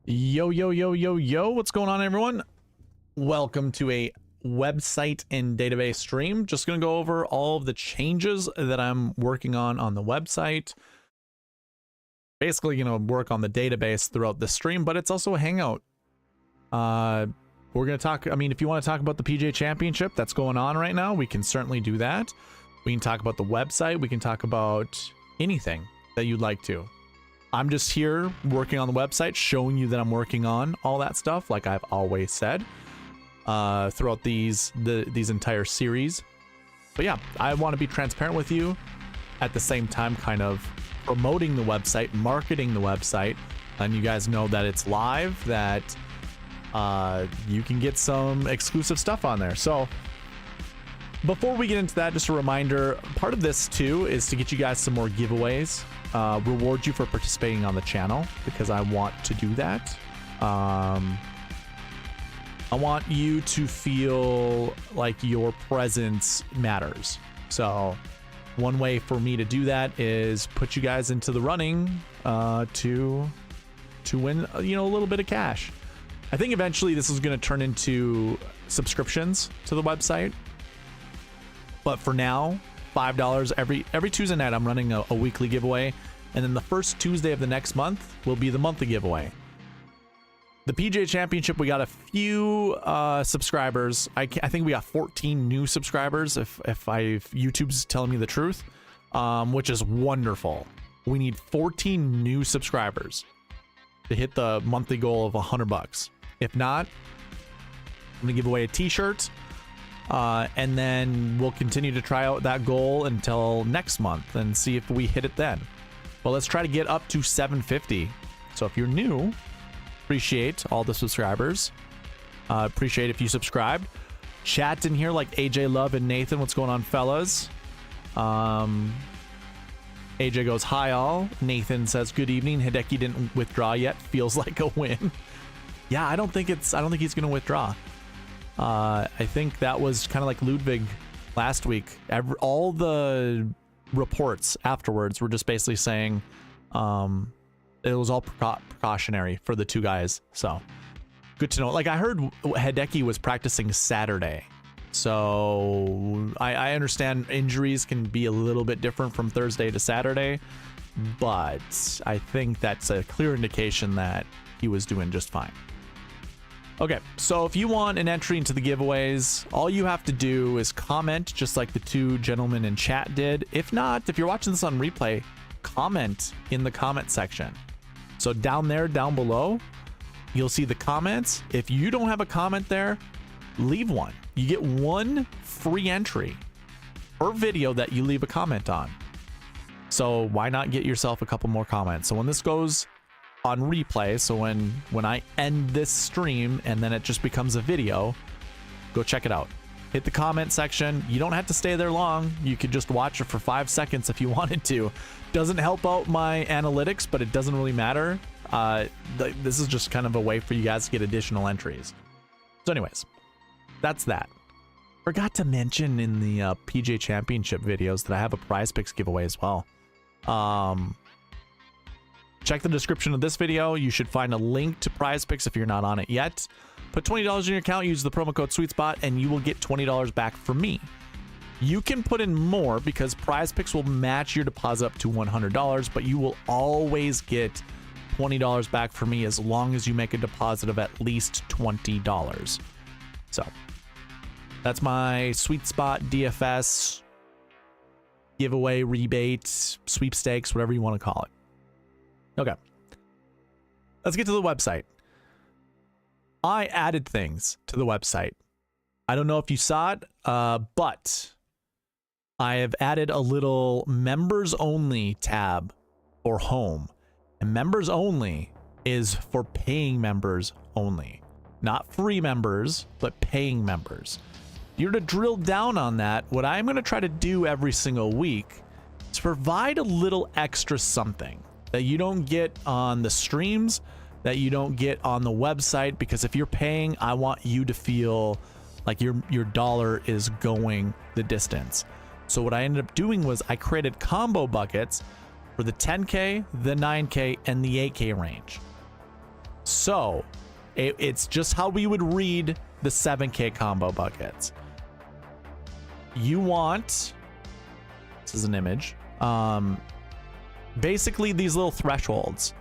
Yo, yo, yo, yo, yo, what's going on, everyone? Welcome to a website and database stream. Just going to go over all of the changes that I'm working on the website. Basically, work on the database throughout the stream, but it's also a hangout. We're going to talk, if you want to talk about the PGA Championship that's going on right now, we can certainly do that. We can talk about the website. We can talk about anything that you'd like to. I'm just here working on the website, showing you that I'm working on all that stuff, like I've always said, throughout these entire series. But yeah, I want to be transparent with you, at the same time kind of promoting the website, marketing the website, and you guys know that it's live, that you can get some exclusive stuff on there. So before we get into that, just a reminder, part of this too is to get you guys some more giveaways. Reward you for participating on the channel, because I want to do that. I want you to feel like your presence matters. So one way for me to do that is put you guys into the running to win, a little bit of cash. I think eventually this is going to turn into subscriptions to the website, but for now, $5 every Tuesday night. I'm running a weekly giveaway, and then the first Tuesday of the next month will be the monthly giveaway. The PGA Championship, we got a few subscribers. I think we got 14 new subscribers, if YouTube's telling me the truth, which is wonderful. We need 14 new subscribers to hit the monthly goal of $100. If not, I'm gonna give away a t-shirt. And then we'll continue to try out that goal until next month and see if we hit it then. Well, let's try to get up to 750. So if you're new, appreciate all the subscribers. Appreciate if you subscribed. Chat in here like AJ Love and Nathan. What's going on, fellas? AJ goes, hi all. Nathan says, good evening. Hideki didn't withdraw yet. Feels like a win. Yeah, I don't think he's going to withdraw. I think that was kind of like Ludwig last week. All the reports afterwards were just basically saying it was all precautionary for the two guys. So good to know. Like, I heard Hideki was practicing Saturday. So I understand injuries can be a little bit different from Thursday to Saturday, but I think that's a clear indication that he was doing just fine. Okay, so if you want an entry into the giveaways, all you have to do is comment, just like the two gentlemen in chat did. If not, if you're watching this on replay, comment in the comment section. So down there, down below, you'll see the comments. If you don't have a comment there, leave one. You get one free entry per video that you leave a comment on. So why not get yourself a couple more comments? So when this goes on replay, so when I end this stream and then it just becomes a video, go check it out. Hit the comment section. You don't have to stay there long. You could just watch it for 5 seconds if you wanted to. Doesn't help out my analytics, but it doesn't really matter. This is just kind of a way for you guys to get additional entries. So anyways, that's that. Forgot to mention in the PGA Championship videos that I have a prize picks giveaway as well. Check the description of this video. You should find a link to prize picks if you're not on it yet. Put $20 in your account, use the promo code SweetSpot, and you will get $20 back from me. You can put in more because prize picks will match your deposit up to $100, but you will always get $20 back from me as long as you make a deposit of at least $20. So that's my SweetSpotDFS giveaway, rebate, sweepstakes, whatever you want to call it. Okay, let's get to the website. I added things to the website. I don't know if you saw it, but I have added a little members only tab for home. And members only is for paying members only. Not free members, but paying members. If you're to drill down on that, what I'm going to try to do every single week is provide a little extra something that you don't get on the streams, that you don't get on the website, because if you're paying, I want you to feel like your dollar is going the distance. So what I ended up doing was I created combo buckets for the 10K, the 9K, and the 8K range. So it's just how we would read the 7K combo buckets. You want, this is an image, basically these little thresholds.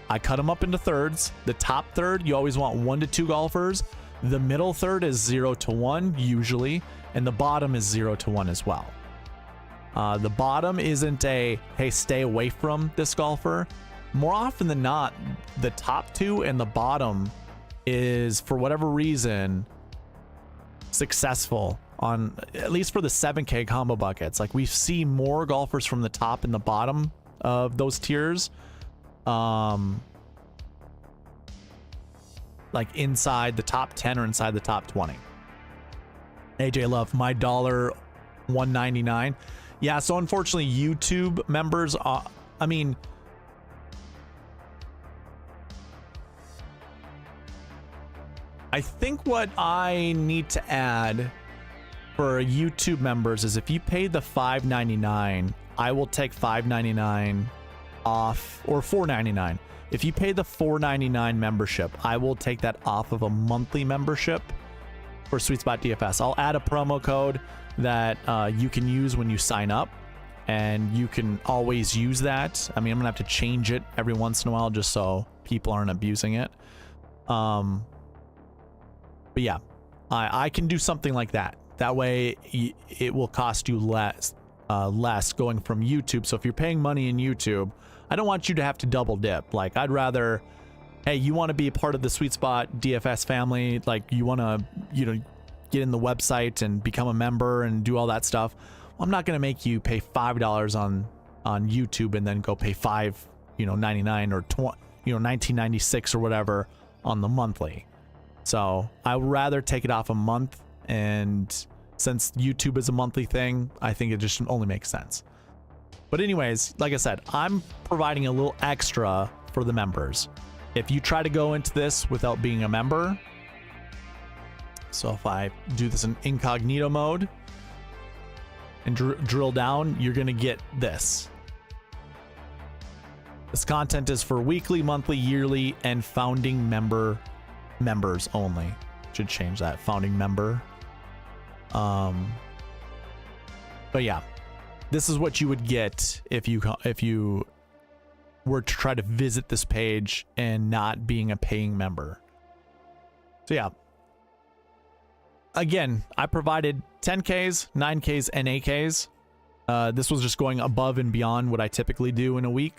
I cut them up into thirds. The top third, you always want 1 to 2 golfers. The middle third is 0 to 1 usually, and the bottom is 0 to 1 as well. The bottom isn't a, hey, stay away from this golfer. More often than not, the top 2 and the bottom is, for whatever reason, successful on, at least for the 7K combo buckets. Like, we see more golfers from the top and the bottom of those tiers, like inside the top 10 or inside the top 20. AJ Love, my $1.99. Yeah, so unfortunately YouTube members, I mean, I think what I need to add for YouTube members is if you pay the $5.99, I will take $5.99 off, or $4.99. If you pay the $4.99 membership, I will take that off of a monthly membership for SweetSpotDFS. I'll add a promo code that you can use when you sign up, and you can always use that. I mean, I'm gonna have to change it every once in a while just so people aren't abusing it. But yeah, I can do something like that. That way it will cost you less going from YouTube. So if you're paying money in YouTube, I don't want you to have to double dip. Like, I'd rather, hey, you want to be a part of the SweetSpotDFS family, like you want to, you know, get in the website and become a member and do all that stuff. Well, I'm not going to make you pay $5 on YouTube and then go pay $5.99 or $19.96 or whatever on the monthly. So I would rather take it off a month, and since YouTube is a monthly thing, I think it just only makes sense. But anyways, like I said, I'm providing a little extra for the members. If you try to go into this without being a member, so if I do this in incognito mode and drill down, you're going to get this. This content is for weekly, monthly, yearly, and founding members only. Should change that, founding member. But yeah, this is what you would get if you were to try to visit this page and not being a paying member. So yeah, again, I provided 10Ks, 9Ks, and 8Ks. This was just going above and beyond what I typically do in a week.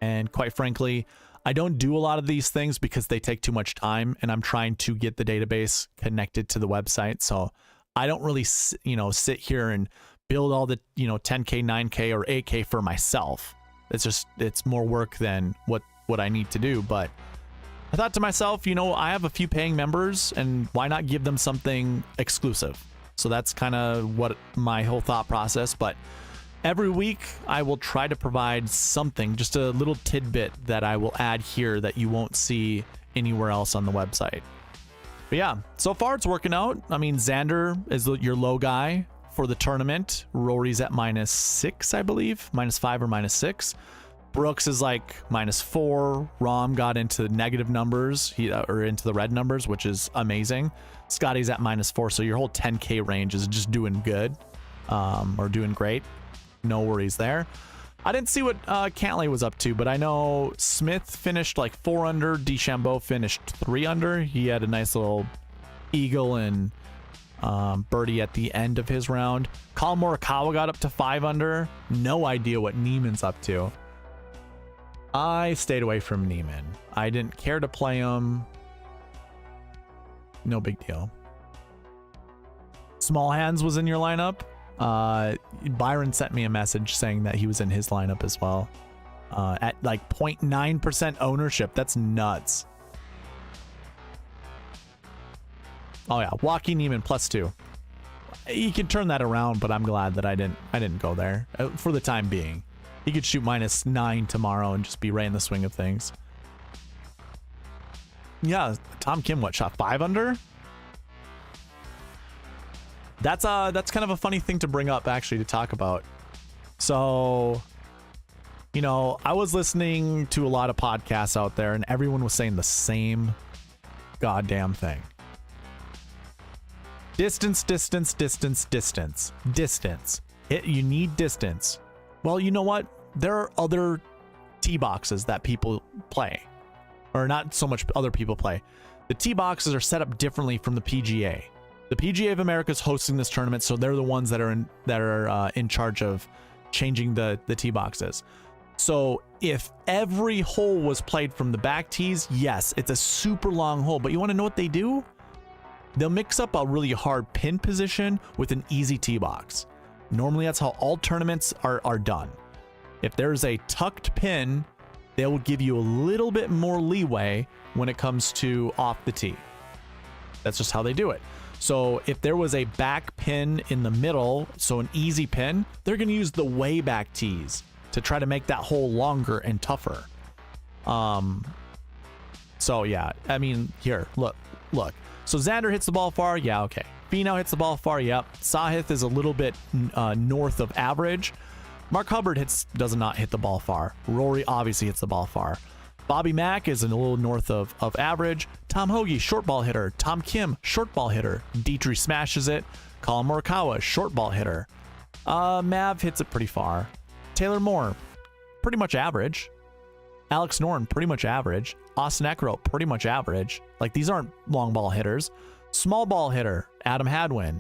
And quite frankly, I don't do a lot of these things because they take too much time, and I'm trying to get the database connected to the website. So I don't really, sit here and build all the, 10K, 9K, or 8K for myself. It's more work than what I need to do. But I thought to myself, I have a few paying members, and why not give them something exclusive? So that's kind of what my whole thought process. But every week I will try to provide something, just a little tidbit that I will add here that you won't see anywhere else on the website. But yeah, so far it's working out. I mean, Xander is your low guy for the tournament. Rory's at -6, I believe, -5 or -6. Brooks is like -4. Rom got into negative numbers, or into the red numbers, which is amazing. Scotty's at -4, so your whole 10K range is just doing good, or doing great. No worries there. I didn't see what Cantley was up to, but I know Smith finished like 4 under. DeChambeau finished 3 under. He had a nice little eagle and birdie at the end of his round. Colin Morikawa got up to 5 under. No idea what Neiman's up to. I stayed away from Neiman. I didn't care to play him. No big deal. Small Hands was in your lineup. Byron sent me a message saying that he was in his lineup as well, at like 0.9% ownership. That's nuts. Oh yeah, Joaquin Neiman +2. He can turn that around, but I'm glad that I didn't go there for the time being. He could shoot -9 tomorrow and just be right in the swing of things. Yeah, Tom Kim shot 5 under? That's kind of a funny thing to bring up, actually, to talk about. So You know, I was listening to a lot of podcasts out there, and everyone was saying the same goddamn thing. Distance, distance, distance, distance, distance. You need distance. Well, you know what? There are other tee boxes that people play, or not so much other people play. The tee boxes are set up differently from the PGA. The PGA of America is hosting this tournament, so they're the ones that are in charge of changing the tee boxes. So if every hole was played from the back tees, yes, it's a super long hole. But you want to know what they do? They'll mix up a really hard pin position with an easy tee box. Normally, that's how all tournaments are done. If there's a tucked pin, they will give you a little bit more leeway when it comes to off the tee. That's just how they do it. So if there was a back pin in the middle, so an easy pin, they're going to use the way back tees to try to make that hole longer and tougher. So yeah, I mean, here, look. So Xander hits the ball far, yeah, okay. Finau hits the ball far, yep. Sahith is a little bit north of average. Mark Hubbard does not hit the ball far. Rory obviously hits the ball far. Bobby Mack is a little north of average. Tom Hoagie, short ball hitter. Tom Kim, short ball hitter. Dietrich smashes it. Colin Morikawa, short ball hitter. Mav hits it pretty far. Taylor Moore, pretty much average. Alex Noren, pretty much average. Austin Eckroat, pretty much average. Like, these aren't long ball hitters. Small ball hitter, Adam Hadwin.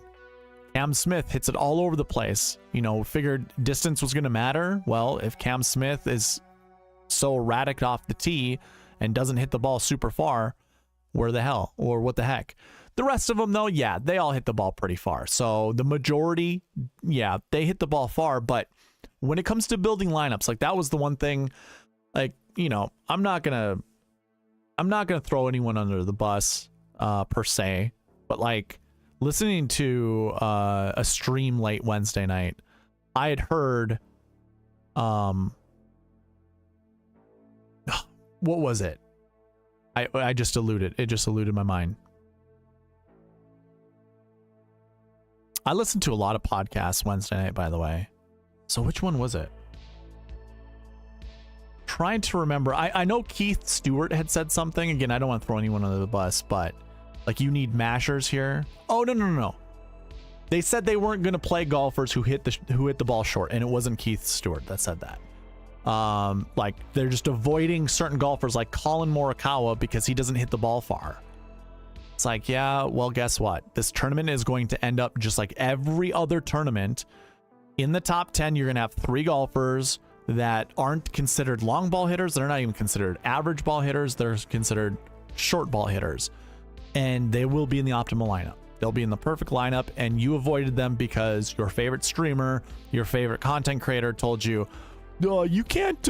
Cam Smith hits it all over the place. You know, figured distance was going to matter. Well, if Cam Smith is so erratic off the tee and doesn't hit the ball super far, where the hell, or what the heck? The rest of them, though, yeah, they all hit the ball pretty far. So the majority, yeah, they hit the ball far. But when it comes to building lineups, like, that was the one thing, like, you know, I'm not gonna throw anyone under the bus per se, but like, listening to a stream late Wednesday night, I had heard what was it? I just eluded. It just eluded my mind. I listened to a lot of podcasts Wednesday night, by the way. So which one was it? Trying to remember. I know Keith Stewart had said something. Again, I don't want to throw anyone under the bus, but like, you need mashers here. Oh, no. They said they weren't going to play golfers who hit the ball short, and it wasn't Keith Stewart that said that. Like, they're just avoiding certain golfers like Colin Morikawa because he doesn't hit the ball far. It's like, yeah, well, guess what? This tournament is going to end up just like every other tournament. In the top 10, you're going to have 3 golfers that aren't considered long ball hitters. They're not even considered average ball hitters. They're considered short ball hitters. And they will be in the optimal lineup. They'll be in the perfect lineup, and you avoided them because your favorite streamer, your favorite content creator told you, you can't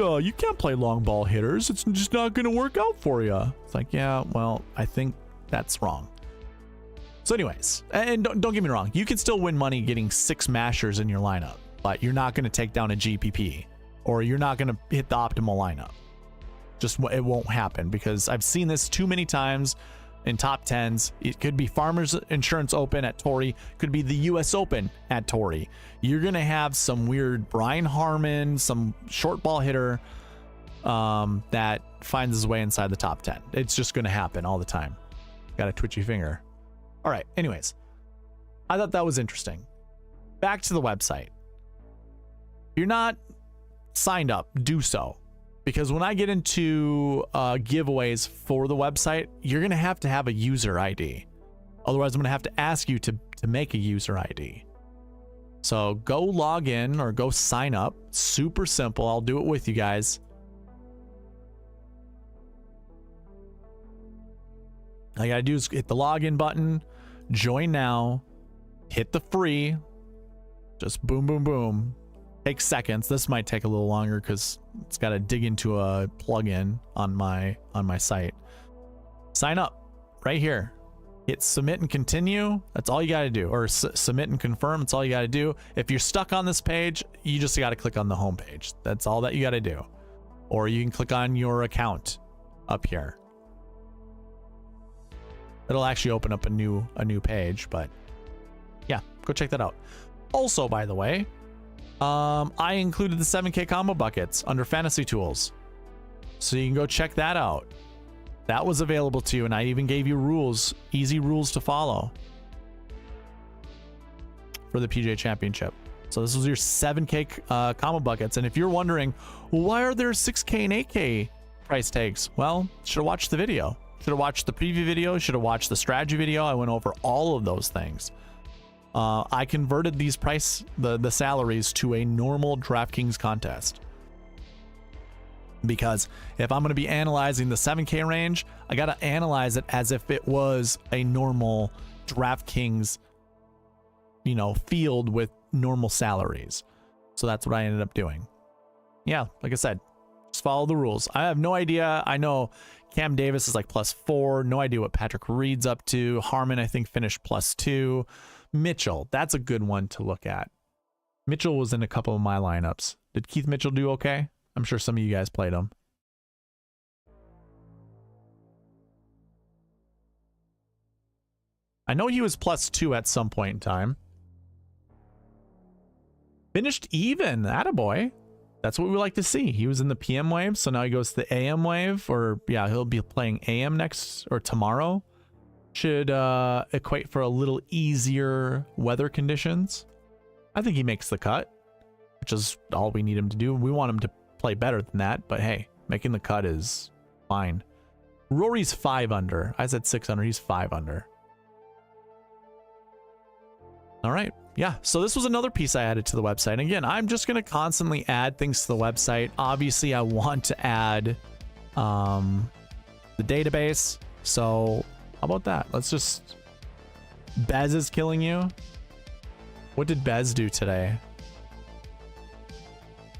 play long ball hitters. It's just not going to work out for you. It's like, yeah, well, I think that's wrong. So anyways, and don't get me wrong, you can still win money getting 6 mashers in your lineup, but you're not going to take down a GPP, or you're not going to hit the optimal lineup. Just, it won't happen, because I've seen this too many times in top 10s. It could be Farmers Insurance Open at Torrey, could be the US Open at Torrey. You're going to have some weird Brian Harmon, some short ball hitter that finds his way inside the top 10. It's just going to happen all the time. Got a twitchy finger. All right, anyways, I thought that was interesting. Back to the website. If you're not signed up, do so. Because when I get into giveaways for the website, you're going to have a user ID. Otherwise, I'm going to have to ask you to make a user ID. So go log in or go sign up. Super simple. I'll do it with you guys. All you got to do is hit the login button, join now, hit the free. Just boom, boom, boom. Takes seconds. This might take a little longer because it's got to dig into a plugin on my site. Sign up right here. Hit submit and continue. That's all you got to do. Or submit and confirm. That's all you got to do. If you're stuck on this page, you just got to click on the home page. That's all that you got to do. Or you can click on your account up here. It'll actually open up a new page, but yeah, go check that out. Also, by the way, I included the 7K combo buckets under fantasy tools. So you can go check that out. That was available to you, and I even gave you rules, easy rules to follow for the PGA Championship. So this was your 7K combo buckets. And if you're wondering, well, why are there 6K and 8K price tags? Well, should have watched the video. Should have watched the preview video. Should have watched the strategy video. I went over all of those things. I converted these the salaries to a normal DraftKings contest. Because if I'm going to be analyzing the 7K range, I got to analyze it as if it was a normal DraftKings, field with normal salaries. So that's what I ended up doing. Yeah, like I said, just follow the rules. I have no idea. I know Cam Davis is like +4. No idea what Patrick Reed's up to. Harmon, I think, finished +2. Mitchell, that's a good one to look at. Mitchell was in a couple of my lineups. Did Keith Mitchell do okay? I'm sure some of you guys played him. I know he was +2 at some point in time. Finished even. Attaboy. That's what we like to see. He was in the PM wave, so now he goes to the AM wave, or yeah, he'll be playing AM next or tomorrow. Should equate for a little easier weather conditions. I think he makes the cut, which is all we need him to do. We want him to play better than that, but hey, making the cut is fine. Rory's 5 under. I said 6 under. He's 5 under. All right. Yeah, so this was another piece I added to the website. And again, I'm just going to constantly add things to the website. Obviously, I want to add the database. So how about that? Let's just... Bez is killing you. What did Bez do today?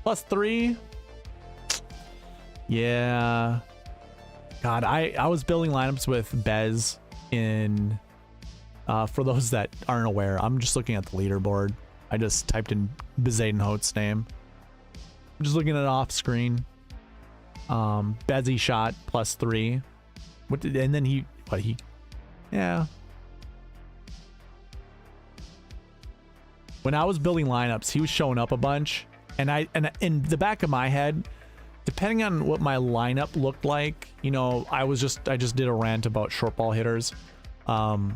+3. Yeah. God, I was building lineups with Bez in... for those that aren't aware, I'm just looking at the leaderboard. I just typed in Bezadenhout's name. I'm just looking at it off screen. Bezzy shot +3. And then yeah. When I was building lineups, he was showing up a bunch, and in the back of my head, depending on what my lineup looked like, I just did a rant about short ball hitters. I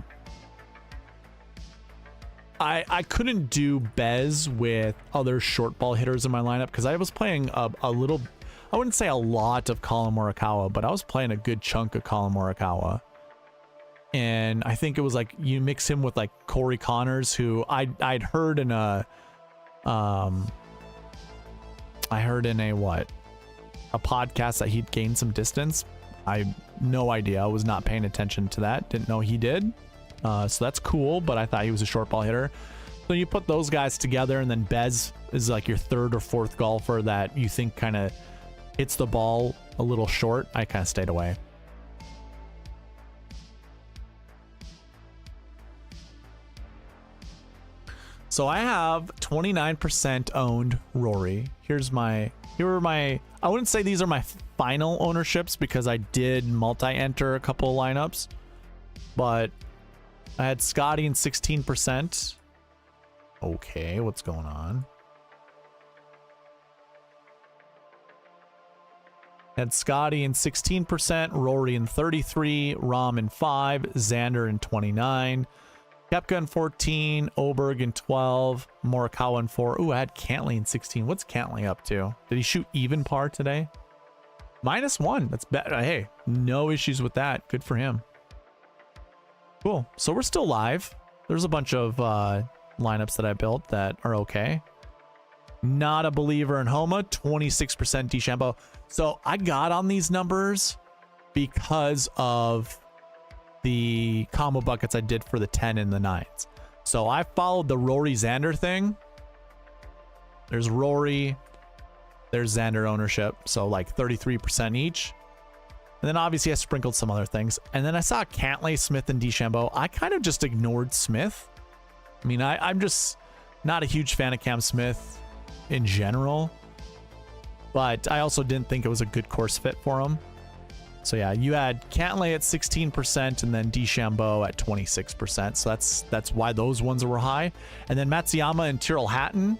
couldn't do Bez with other short ball hitters in my lineup because I was playing a little, I wouldn't say a lot of Colin Morikawa, but I was playing a good chunk of Colin Morikawa. And I think it was like you mix him with like Corey Connors, who I'd heard in a podcast that he'd gained some distance. I no idea. I was not paying attention to that. Didn't know he did. So that's cool, but I thought he was a short ball hitter. So you put those guys together, and then Bez is like your third or fourth golfer that you think kind of hits the ball a little short. I kind of stayed away. So I have 29% owned Rory. Here are my, I wouldn't say these are my final ownerships because I did multi-enter a couple of lineups, but I had Scotty in 16%. Okay, what's going on? Had Scotty in 16%, Rory in 33%, Rahm in 5%, Xander in 29%, Koepka in 14%, Oberg in 12%, Morikawa in 4%. Ooh, I had Cantley in 16%. What's Cantley up to? Did he shoot even par today? -1. That's better. Hey, no issues with that. Good for him. Cool. So we're still live. There's a bunch of lineups that I built that are okay. Not a believer in Homa, 26% DeChambeau. So I got on these numbers because of the combo buckets I did for the 10 and the 9s. So I followed the Rory Xander thing. There's Rory, there's Xander ownership. So like 33% each. And then obviously I sprinkled some other things. And then I saw Cantley, Smith, and DeChambeau. I kind of just ignored Smith. I mean, I'm just not a huge fan of Cam Smith in general. But I also didn't think it was a good course fit for him. So yeah, you had Cantley at 16% and then DeChambeau at 26%. So that's why those ones were high. And then Matsuyama and Tyrrell Hatton.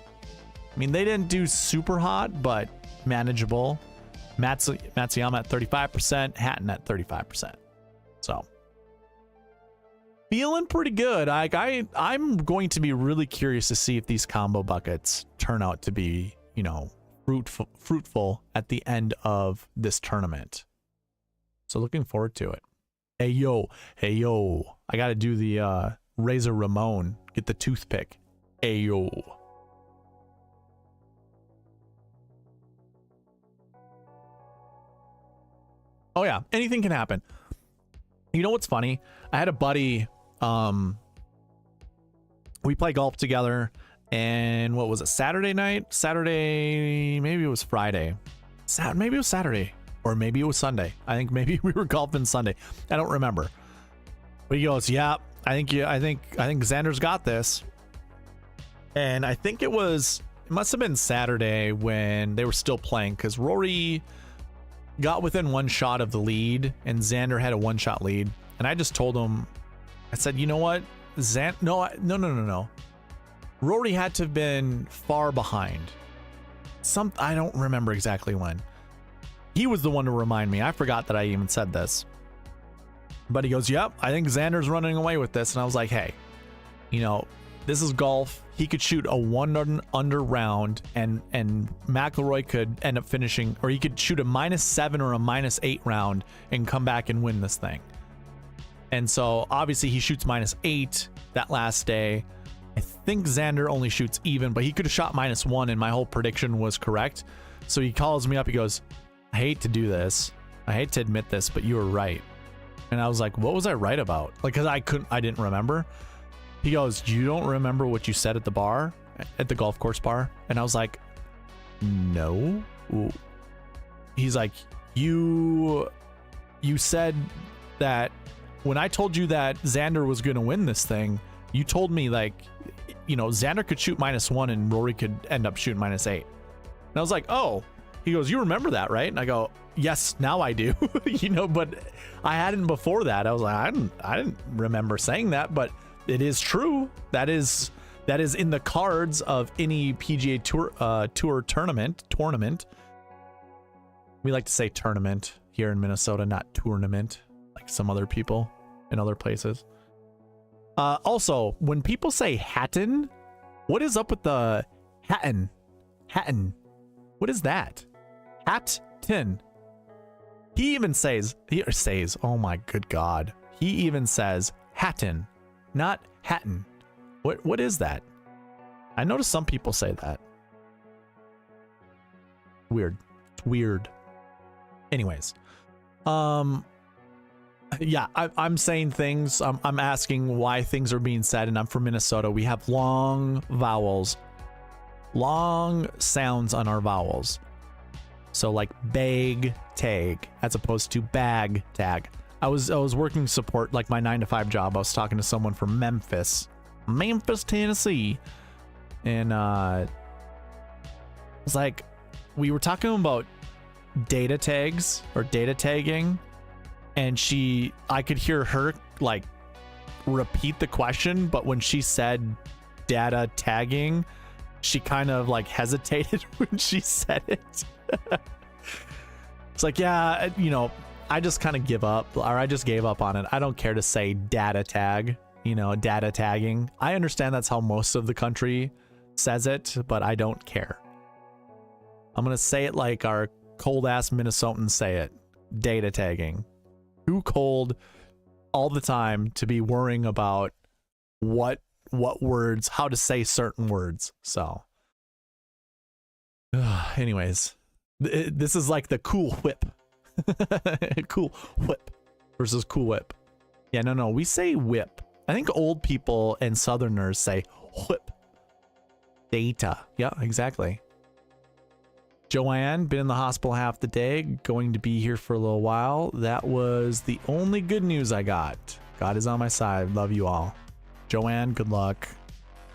mean, they didn't do super hot, but manageable. Matsuyama at 35%, Hatton at 35%. So feeling pretty good. I'm going to be really curious to see if these combo buckets turn out to be, you know, fruitful at the end of this tournament. So looking forward to it. Hey yo, I gotta do the Razor Ramon, get the toothpick. Hey yo. Oh yeah, anything can happen. You know what's funny? I had a buddy, we play golf together, and what was it, Saturday night? Maybe it was Friday. Maybe it was Saturday, or maybe it was Sunday. I think maybe we were golfing Sunday. I don't remember. But he goes, yeah, I think Xander's got this. And I think it must have been Saturday when they were still playing, because Rory got within one shot of the lead and Xander had a one-shot lead. And I just told him, I said, you know what? No. Rory had to have been far behind. I don't remember exactly when. He was the one to remind me. I forgot that I even said this. But he goes, yep, I think Xander's running away with this. And I was like, hey, you know, this is golf. He could shoot a 1 under round, and McIlroy could end up finishing, or he could shoot a -7 or a -8 round and come back and win this thing. And so obviously he shoots -8 that last day. I think Xander only shoots even, but he could have shot -1, and my whole prediction was correct. So he calls me up. He goes, I hate to do this. I hate to admit this, but you were right. And I was like, what was I right about? Like, cause I didn't remember. He goes, you don't remember what you said at the bar, at the golf course bar? And I was like, no. He's like, you said that when I told you that Xander was going to win this thing, you told me, like, you know, Xander could shoot -1 and Rory could end up shooting -8. And I was like, oh. He goes, you remember that, right? And I go, yes, now I do. You know, but I hadn't before that. I was like, I didn't remember saying that, but it is true. That is in the cards of any PGA Tour tournament. We like to say tournament here in Minnesota, not tournament, like some other people in other places. Also, when people say Hatton, what is up with the Hatton? What is that? Hatton. He even says, oh my good God. He even says Hatton, not Hatton. What is that? I noticed some people say that. Weird. It's weird. Anyways. Yeah, I'm saying things. I'm asking why things are being said, and I'm from Minnesota. We have long vowels. Long sounds on our vowels. So like bag tag as opposed to bag tag. I was working support, like my 9-to-5 job. I was talking to someone from Memphis, Tennessee, and it's like we were talking about data tags or data tagging, and I could hear her like repeat the question, but when she said data tagging, she kind of like hesitated when she said it. It's like, yeah, you know, I just kind of give up, or I just gave up on it. I don't care to say data tag, you know, data tagging. I understand that's how most of the country says it, but I don't care. I'm going to say it like our cold ass Minnesotans say it. Data tagging. Too cold all the time to be worrying about what words, how to say certain words. So anyways, this is like the cool whip. Cool whip versus cool whip. Yeah, no, we say whip. I think old people and Southerners say whip. Data. Yeah, exactly. Joanne, been in the hospital half the day, going to be here for a little while. That was the only good news I got. God is on my side. Love you all. Joanne, good luck.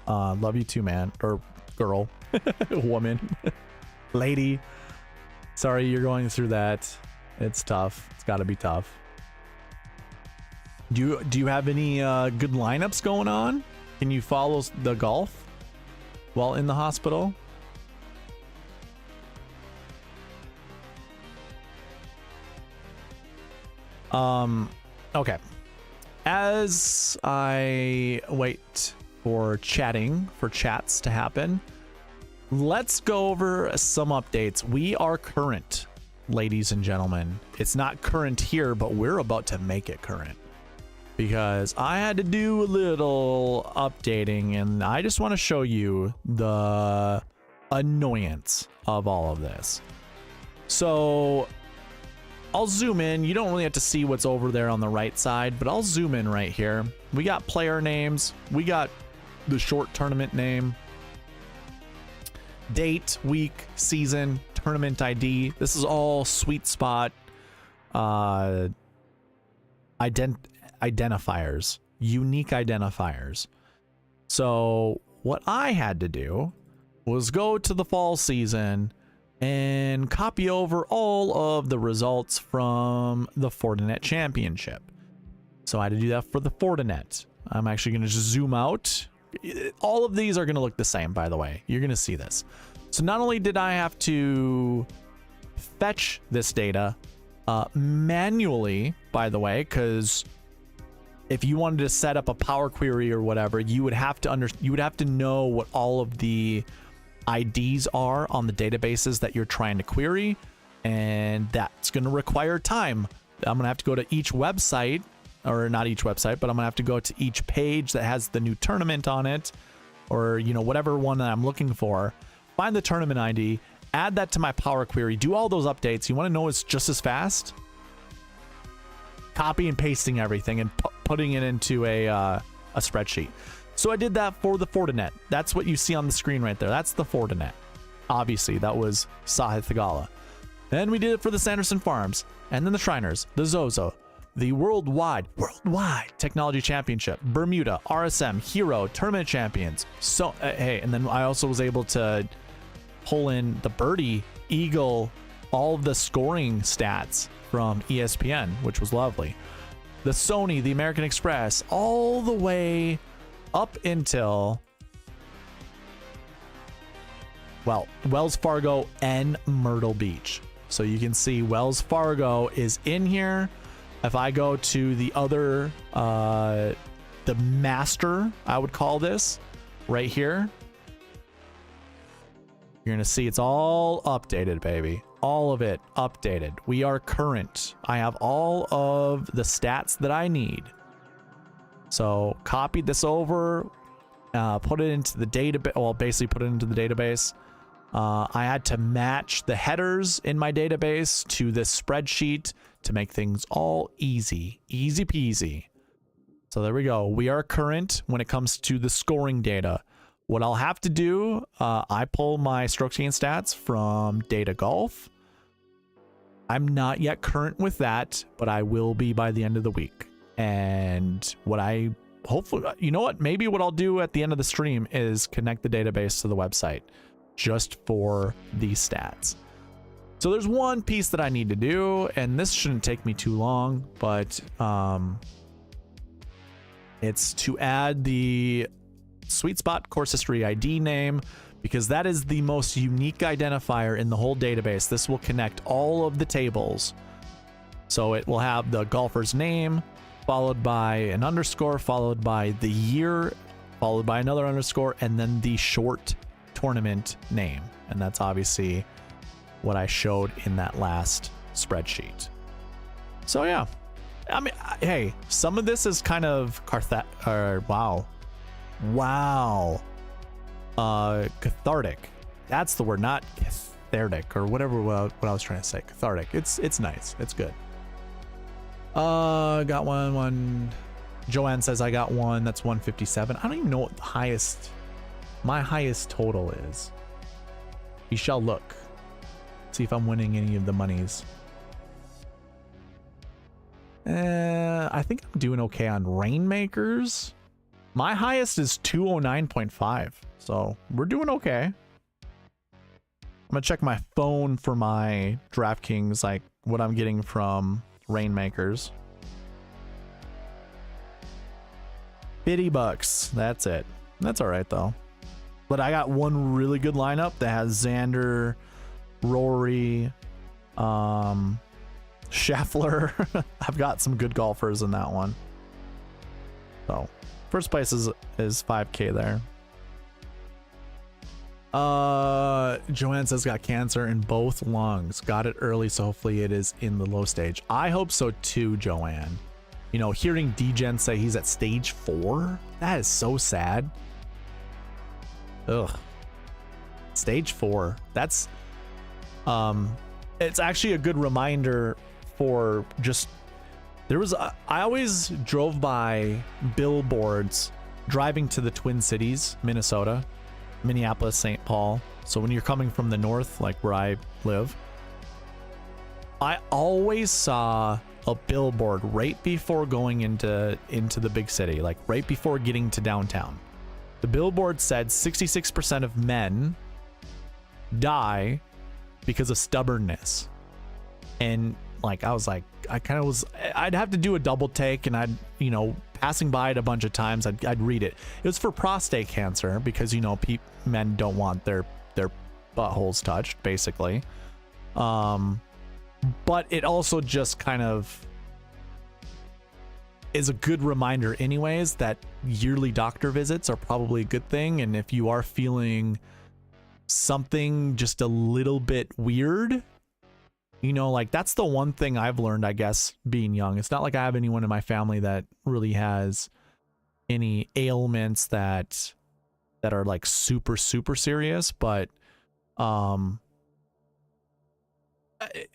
Love you too, man. Or girl. Woman. Lady. Sorry you're going through that. It's tough. It's got to be tough. Do you have any good lineups going on? Can you follow the golf while in the hospital? Okay. As I wait for chats to happen, let's go over some updates. We are current, ladies and gentlemen. It's not current here, but we're about to make it current because I had to do a little updating, and I just want to show you the annoyance of all of this. So I'll zoom in. You don't really have to see what's over there on the right side, but I'll zoom in right here. We got player names. We got the short tournament name, date, week, season, tournament ID. This is all SweetSpot identifiers, unique identifiers. So what I had to do was go to the fall season and copy over all of the results from the Fortinet Championship. So I had to do that for the Fortinet. I'm actually going to just zoom out. All of these are going to look the same, by the way. You're going to see this. So not only did I have to fetch this data manually, by the way, because if you wanted to set up a Power Query or whatever, you would have to know what all of the IDs are on the databases that you're trying to query, and that's going to require time. I'm going to have to go to each website, or not each website, but I'm going to have to go to each page that has the new tournament on it, or, you know, whatever one that I'm looking for, find the tournament ID, add that to my Power Query, do all those updates. You want to know it's just as fast? Copy and pasting everything and putting it into a spreadsheet. So I did that for the Fortinet. That's what you see on the screen right there. That's the Fortinet. Obviously, that was Sahith Thagala. Then we did it for the Sanderson Farms, and then the Shriners, the Zozo, the Worldwide Technology Championship, Bermuda, RSM, Hero, Tournament Champions. So, hey, and then I also was able to pull in the Birdie, Eagle, all of the scoring stats from ESPN, which was lovely. The Sony, the American Express, all the way up until, well, Wells Fargo and Myrtle Beach. So you can see Wells Fargo is in here. If I go to the other, the master, I would call this, right here, you're going to see it's all updated, baby. All of it updated. We are current. I have all of the stats that I need. So copied this over, put it into the database. Well, basically put it into the database. I had to match the headers in my database to this spreadsheet to make things all easy peasy. So there we go. We are current when it comes to the scoring data. What I'll have to do, I pull my strokes gained stats from Data Golf. I'm not yet current with that, but I will be by the end of the week. And what I hopefully, you know what, maybe what I'll do at the end of the stream is connect the database to the website just for these stats. So there's one piece that I need to do, and this shouldn't take me too long, but it's to add the SweetSpot course history ID name, because that is the most unique identifier in the whole database. This will connect all of the tables. So it will have the golfer's name, followed by an underscore, followed by the year, followed by another underscore, and then the short tournament name. And that's obviously what I showed in that last spreadsheet. So yeah, I mean, hey, some of this is kind of cathartic. That's the word, not cathartic or whatever what I was trying to say. Cathartic. It's nice. It's good. Got one. Joanne says I got one. That's 157. I don't even know what my highest total is. We shall look. See if I'm winning any of the monies. I think I'm doing okay on Rainmakers. My highest is 209.5. So we're doing okay. I'm gonna check my phone for my DraftKings, like what I'm getting from Rainmakers. $50. That's it. That's all right though. But I got one really good lineup that has Xander, Rory, Scheffler. I've got some good golfers in that one. So first place is 5K there. Joanne says got cancer in both lungs. Got it early, so hopefully it is in the low stage. I hope so too, Joanne. You know, hearing DGen say he's at stage 4, that is so sad. Ugh. Stage 4. That's it's actually a good reminder for just I always drove by billboards driving to the Twin Cities, Minnesota, Minneapolis, St. Paul. So when you're coming from the north, like where I live, I always saw a billboard right before going into the big city, like right before getting to downtown. The billboard said 66% of men die because of stubbornness. And like, I was like, I'd have to do a double take, and passing by it a bunch of times, I'd read it. It was for prostate cancer because, men don't want their buttholes touched, basically. But it also just kind of is a good reminder anyways that yearly doctor visits are probably a good thing. And if you are feeling something just a little bit weird, like that's the one thing I've learned, I guess, being young. It's not like I have anyone in my family that really has any ailments that are like super, super serious, but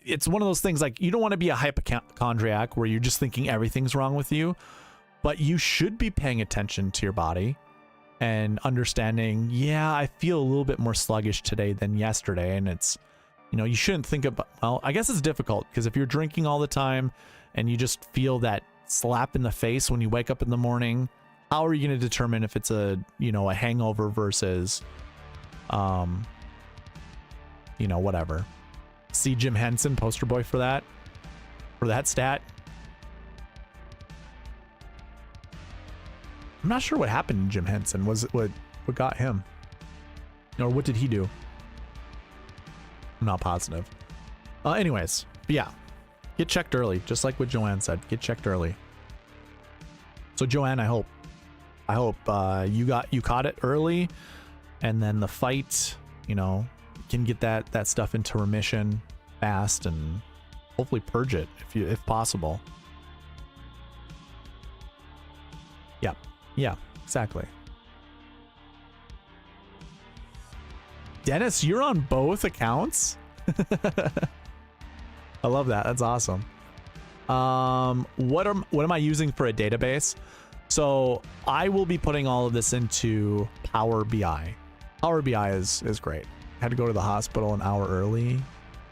it's one of those things, like, you don't want to be a hypochondriac where you're just thinking everything's wrong with you, but you should be paying attention to your body and understanding, yeah, I feel a little bit more sluggish today than yesterday. And it's, you shouldn't think about, well, I guess it's difficult because if you're drinking all the time and you just feel that slap in the face when you wake up in the morning, how are you going to determine if it's a hangover versus, whatever. See Jim Henson, poster boy for that stat. I'm not sure what happened to Jim Henson. Was it what got him? Or what did he do? I'm not positive. Anyways, but yeah, get checked early, just like what Joanne said. Get checked early. So Joanne, I hope you caught it early, and then the fight, can get that stuff into remission fast and hopefully purge it if possible. Yeah, exactly. Dennis, you're on both accounts. I love that. That's awesome. What am I using for a database? So I will be putting all of this into Power BI. Power BI is great. Had to go to the hospital an hour early.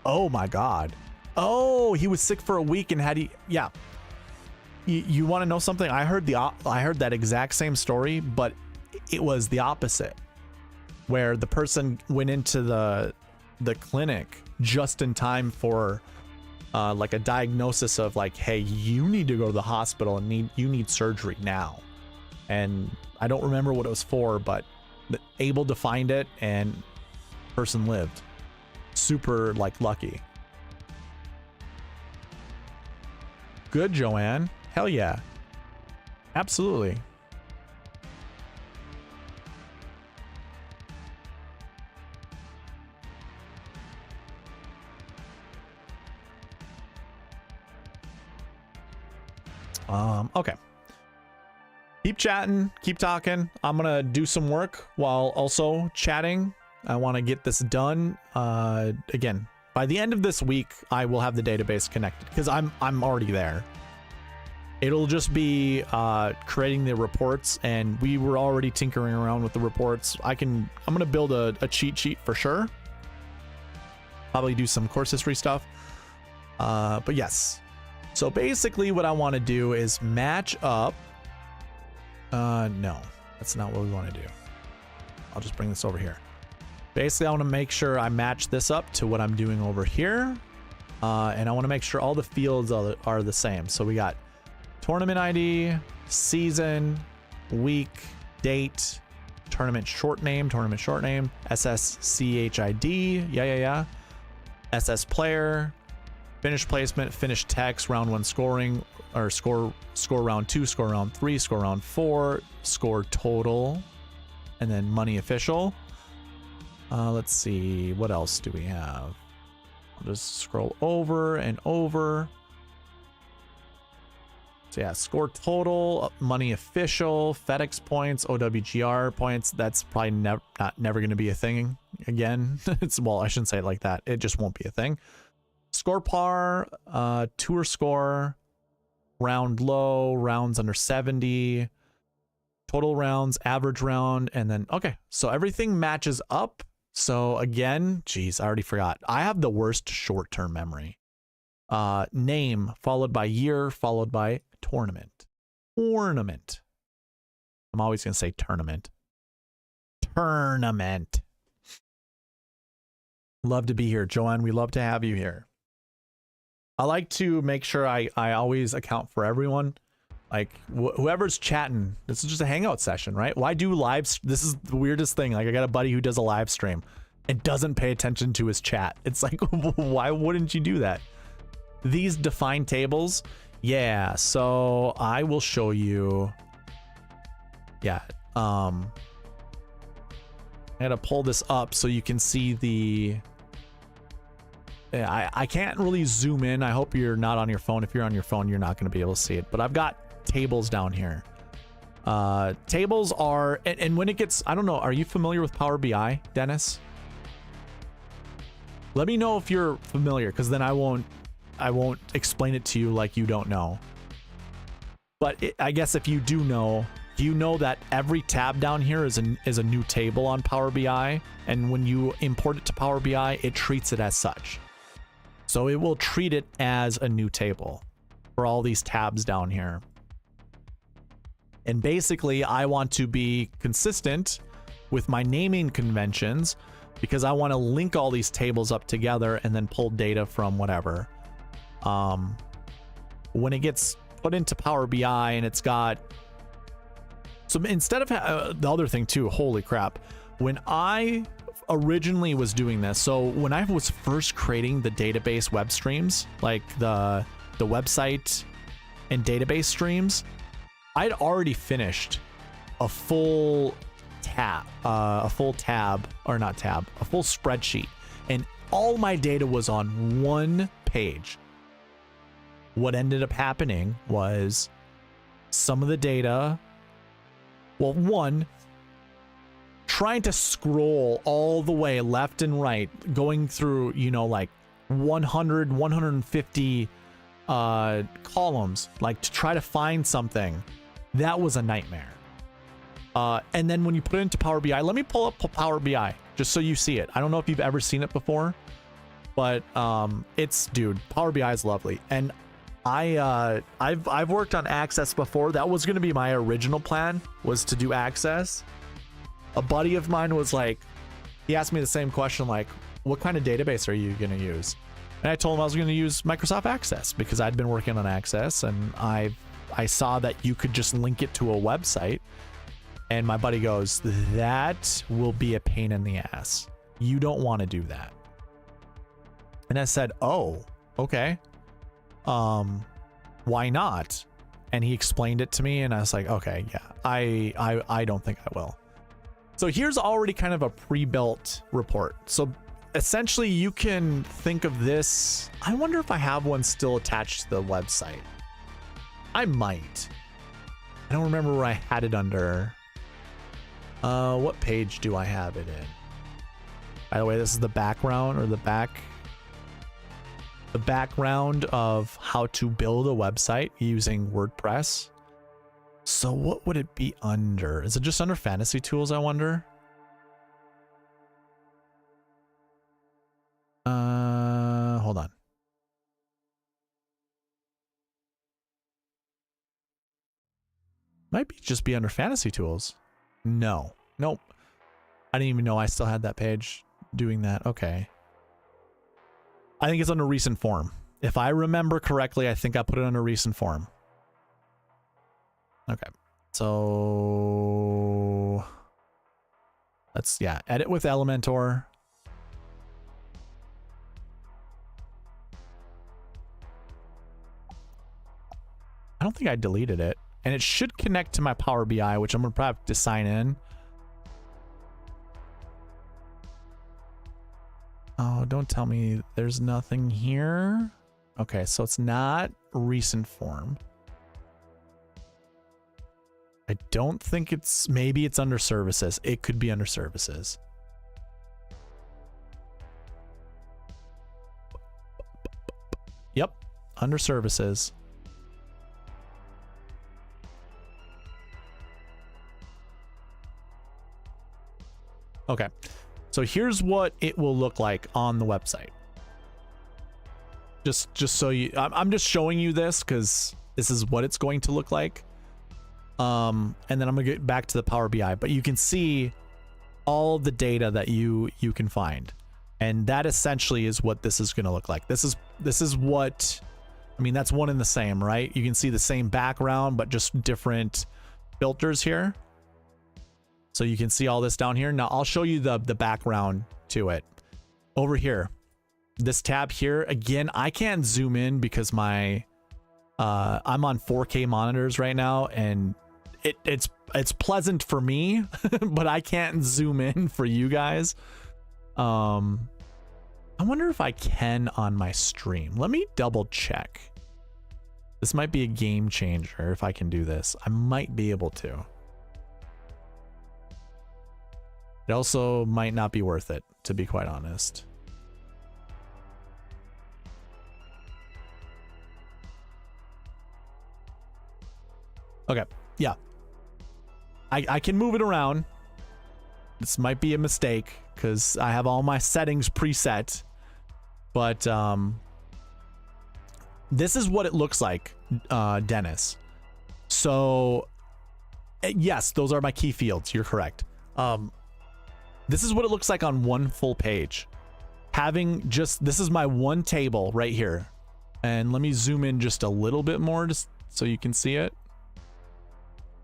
Oh my God. Oh, he was sick for a week and yeah. You want to know something? I heard that exact same story, but it was the opposite, where the person went into the clinic just in time for like a diagnosis of like, hey, you need to go to the hospital and you need surgery now. And I don't remember what it was for, but able to find it, and person lived. Super like lucky. Good, Joanne. Hell yeah. Absolutely. Okay. Keep chatting, keep talking. I'm gonna do some work while also chatting. I want to get this done. Again, by the end of this week, I will have the database connected because I'm already there. It'll just be creating the reports, and we were already tinkering around with the reports. I'm gonna build a cheat sheet for sure. Probably do some course history stuff. But yes. So basically what I want to do is match up. No, that's not what we want to do. I'll just bring this over here. Basically, I want to make sure I match this up to what I'm doing over here. And I want to make sure all the fields are the same. So we got tournament ID, season, week, date, tournament short name, SSCHID, yeah, SS player, Finish placement, finish text, round 1 scoring, or score round 2, score round 3, score round 4, score total, and then money official. Let's see, what else do we have? I'll just scroll over and over. So yeah, score total, money official, FedEx points, OWGR points. That's probably never going to be a thing again. Well, I shouldn't say it like that. It just won't be a thing. Score par, tour score, round low, rounds under 70, total rounds, average round, and then, okay. So everything matches up. So again, geez, I already forgot. I have the worst short-term memory. Name, followed by year, followed by tournament. Tournament. I'm always going to say tournament. Tournament. Love to be here, Joanne. We love to have you here. I like to make sure I always account for everyone. Like whoever's chatting, this is just a hangout session, right? Why do lives? This is the weirdest thing. Like I got a buddy who does a live stream and doesn't pay attention to his chat. It's like, why wouldn't you do that? These defined tables. Yeah, so I will show you. Yeah, I gotta pull this up so you can see the. Yeah, I can't really zoom in. I hope you're not on your phone. If you're on your phone, you're not going to be able to see it. But I've got tables down here. Tables are, and when it gets, I don't know, are you familiar with Power BI, Dennis? Let me know if you're familiar, because then I won't explain it to you like you don't know. But I guess if you do know, you know that every tab down here is a new table on Power BI, and when you import it to Power BI, it treats it as such. So it will treat it as a new table for all these tabs down here. And basically, I want to be consistent with my naming conventions because I want to link all these tables up together and then pull data from whatever. When it gets put into Power BI and it's got... So instead of the other thing too, holy crap, when I originally was doing this, so when I was first creating the database web streams, like the website and database streams, I'd already finished a full spreadsheet, and all my data was on one page. What ended up happening was some of the data, well, one, trying to scroll all the way left and right, going through, you know, like 100, 150 columns, like to try to find something, that was a nightmare. And then when you put it into Power BI, let me pull up Power BI just so you see it. I don't know if you've ever seen it before, but dude, Power BI is lovely. And I've worked on Access before. That was going to be my original plan, was to do Access. A buddy of mine was like, he asked me the same question, like, what kind of database are you going to use? And I told him I was going to use Microsoft Access because I'd been working on Access, and I saw that you could just link it to a website. And my buddy goes, that will be a pain in the ass. You don't want to do that. And I said, oh, okay. Why not? And he explained it to me, and I was like, okay, yeah, I don't think I will. So here's already kind of a pre-built report. So essentially you can think of this. I wonder if I have one still attached to the website. I might. I don't remember where I had it under. What page do I have it in? By the way, this is the background, or the background of how to build a website using WordPress. So what would it be under? Is it just under Fantasy Tools, I wonder? Hold on. Might just be under Fantasy Tools. No. Nope. I didn't even know I still had that page doing that. Okay. I think it's under recent form. If I remember correctly, I think I put it under recent form. Okay. So let's, yeah, edit with Elementor. don't think I deleted it. And it should connect to my Power BI, which I'm gonna probably have to sign in. Oh, don't tell me there's nothing here. Okay, so it's not recent form. I don't think it's, maybe it's under services. It could be under services. Yep, under services. Okay, so here's what it will look like on the website. Just so you, I'm just showing you this because this is what it's going to look like. And then I'm gonna get back to the Power BI, but you can see all the data that you can find, and that essentially is what this is gonna look like. This is what, I mean, that's one and the same, right? You can see the same background, but just different filters here. So you can see all this down here. Now I'll show you the background to it. Over here, this tab here, again, I can't zoom in because my I'm on 4K monitors right now, and it's pleasant for me, but I can't zoom in for you guys. I wonder if I can on my stream. Let me double check. This might be a game changer if I can do this. I might be able to. It also might not be worth it, to be quite honest. Okay, yeah. I can move it around. This might be a mistake because I have all my settings preset. But this is what it looks like, Dennis. So, yes, those are my key fields. You're correct. This is what it looks like on one full page. Having just, this is my one table right here. And let me zoom in just a little bit more just so you can see it.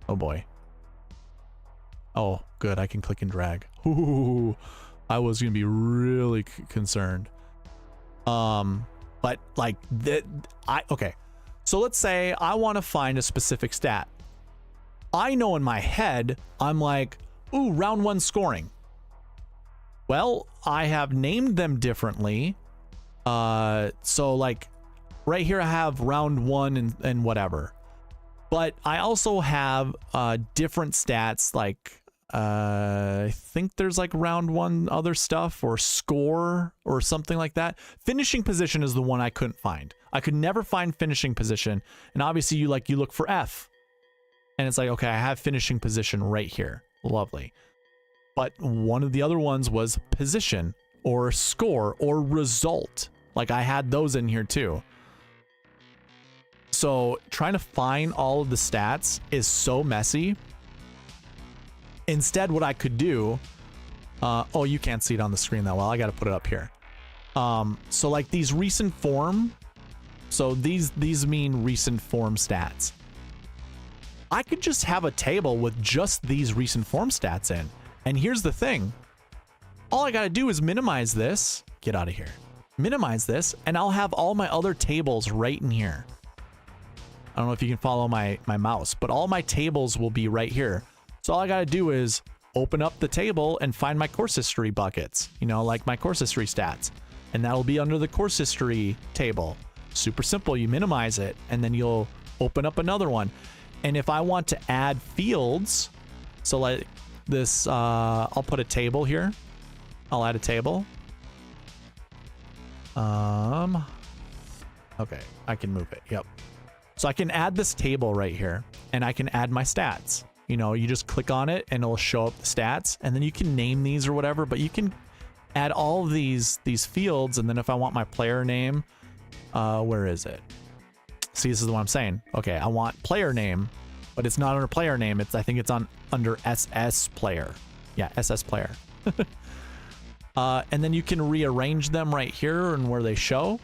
Oh boy. Oh, good. I can click and drag. Ooh, I was gonna be really concerned. But like okay. So let's say I want to find a specific stat. I know in my head, I'm like, ooh, round 1 scoring. Well, I have named them differently. So like right here I have round 1 and whatever. But I also have different stats, like I think there's like round 1 other stuff or score or something like that. Finishing position is the one I couldn't find. I could never find finishing position. And obviously you look for F. And it's like, okay, I have finishing position right here. Lovely. But one of the other ones was position or score or result. Like I had those in here too. So trying to find all of the stats is so messy. Instead, what I could do, oh, you can't see it on the screen that well. I got to put it up here. So like these recent form, so these mean recent form stats. I could just have a table with just these recent form stats in. And here's the thing. All I got to do is minimize this. Get out of here. Minimize this, and I'll have all my other tables right in here. I don't know if you can follow my mouse, but all my tables will be right here. So all I got to do is open up the table and find my course history buckets, you know, like my course history stats. And that'll be under the course history table. Super simple. You minimize it, and then you'll open up another one. And if I want to add fields, so like this, I'll put a table here. I'll add a table. Okay, I can move it. Yep. So I can add this table right here, and I can add my stats. You know, you just click on it and it'll show up the stats, and then you can name these or whatever, but you can add all of these fields. And then if I want my player name, where is it? See, this is what I'm saying. Okay, I want player name, but it's not under player name. I think it's under SS player. Yeah, SS player. And then you can rearrange them right here and where they show.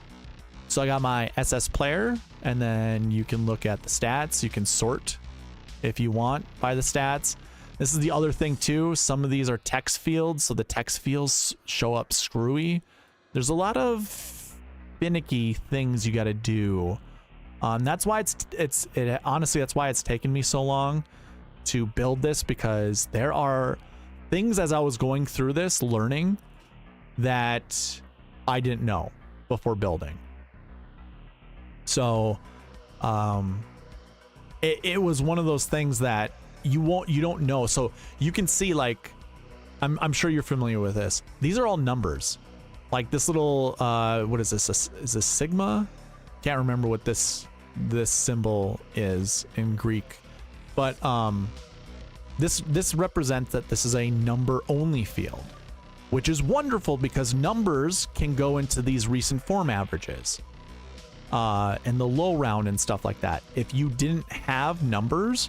So I got my SS player, and then you can look at the stats. You can sort if you want by the stats. This is the other thing too. Some of these are text fields, so the text fields show up screwy. There's a lot of finicky things you got to do That's why honestly, that's why it's taken me so long to build this, because there are things as I was going through this learning that I didn't know before building. So it was one of those things that you don't know. So you can see, like, I'm sure you're familiar with this. These are all numbers. Like this little what is this? Is this sigma? Can't remember what this symbol is in Greek. But this represents that this is a number only field, which is wonderful because numbers can go into these recent form averages and the low round and stuff like that. If you didn't have numbers,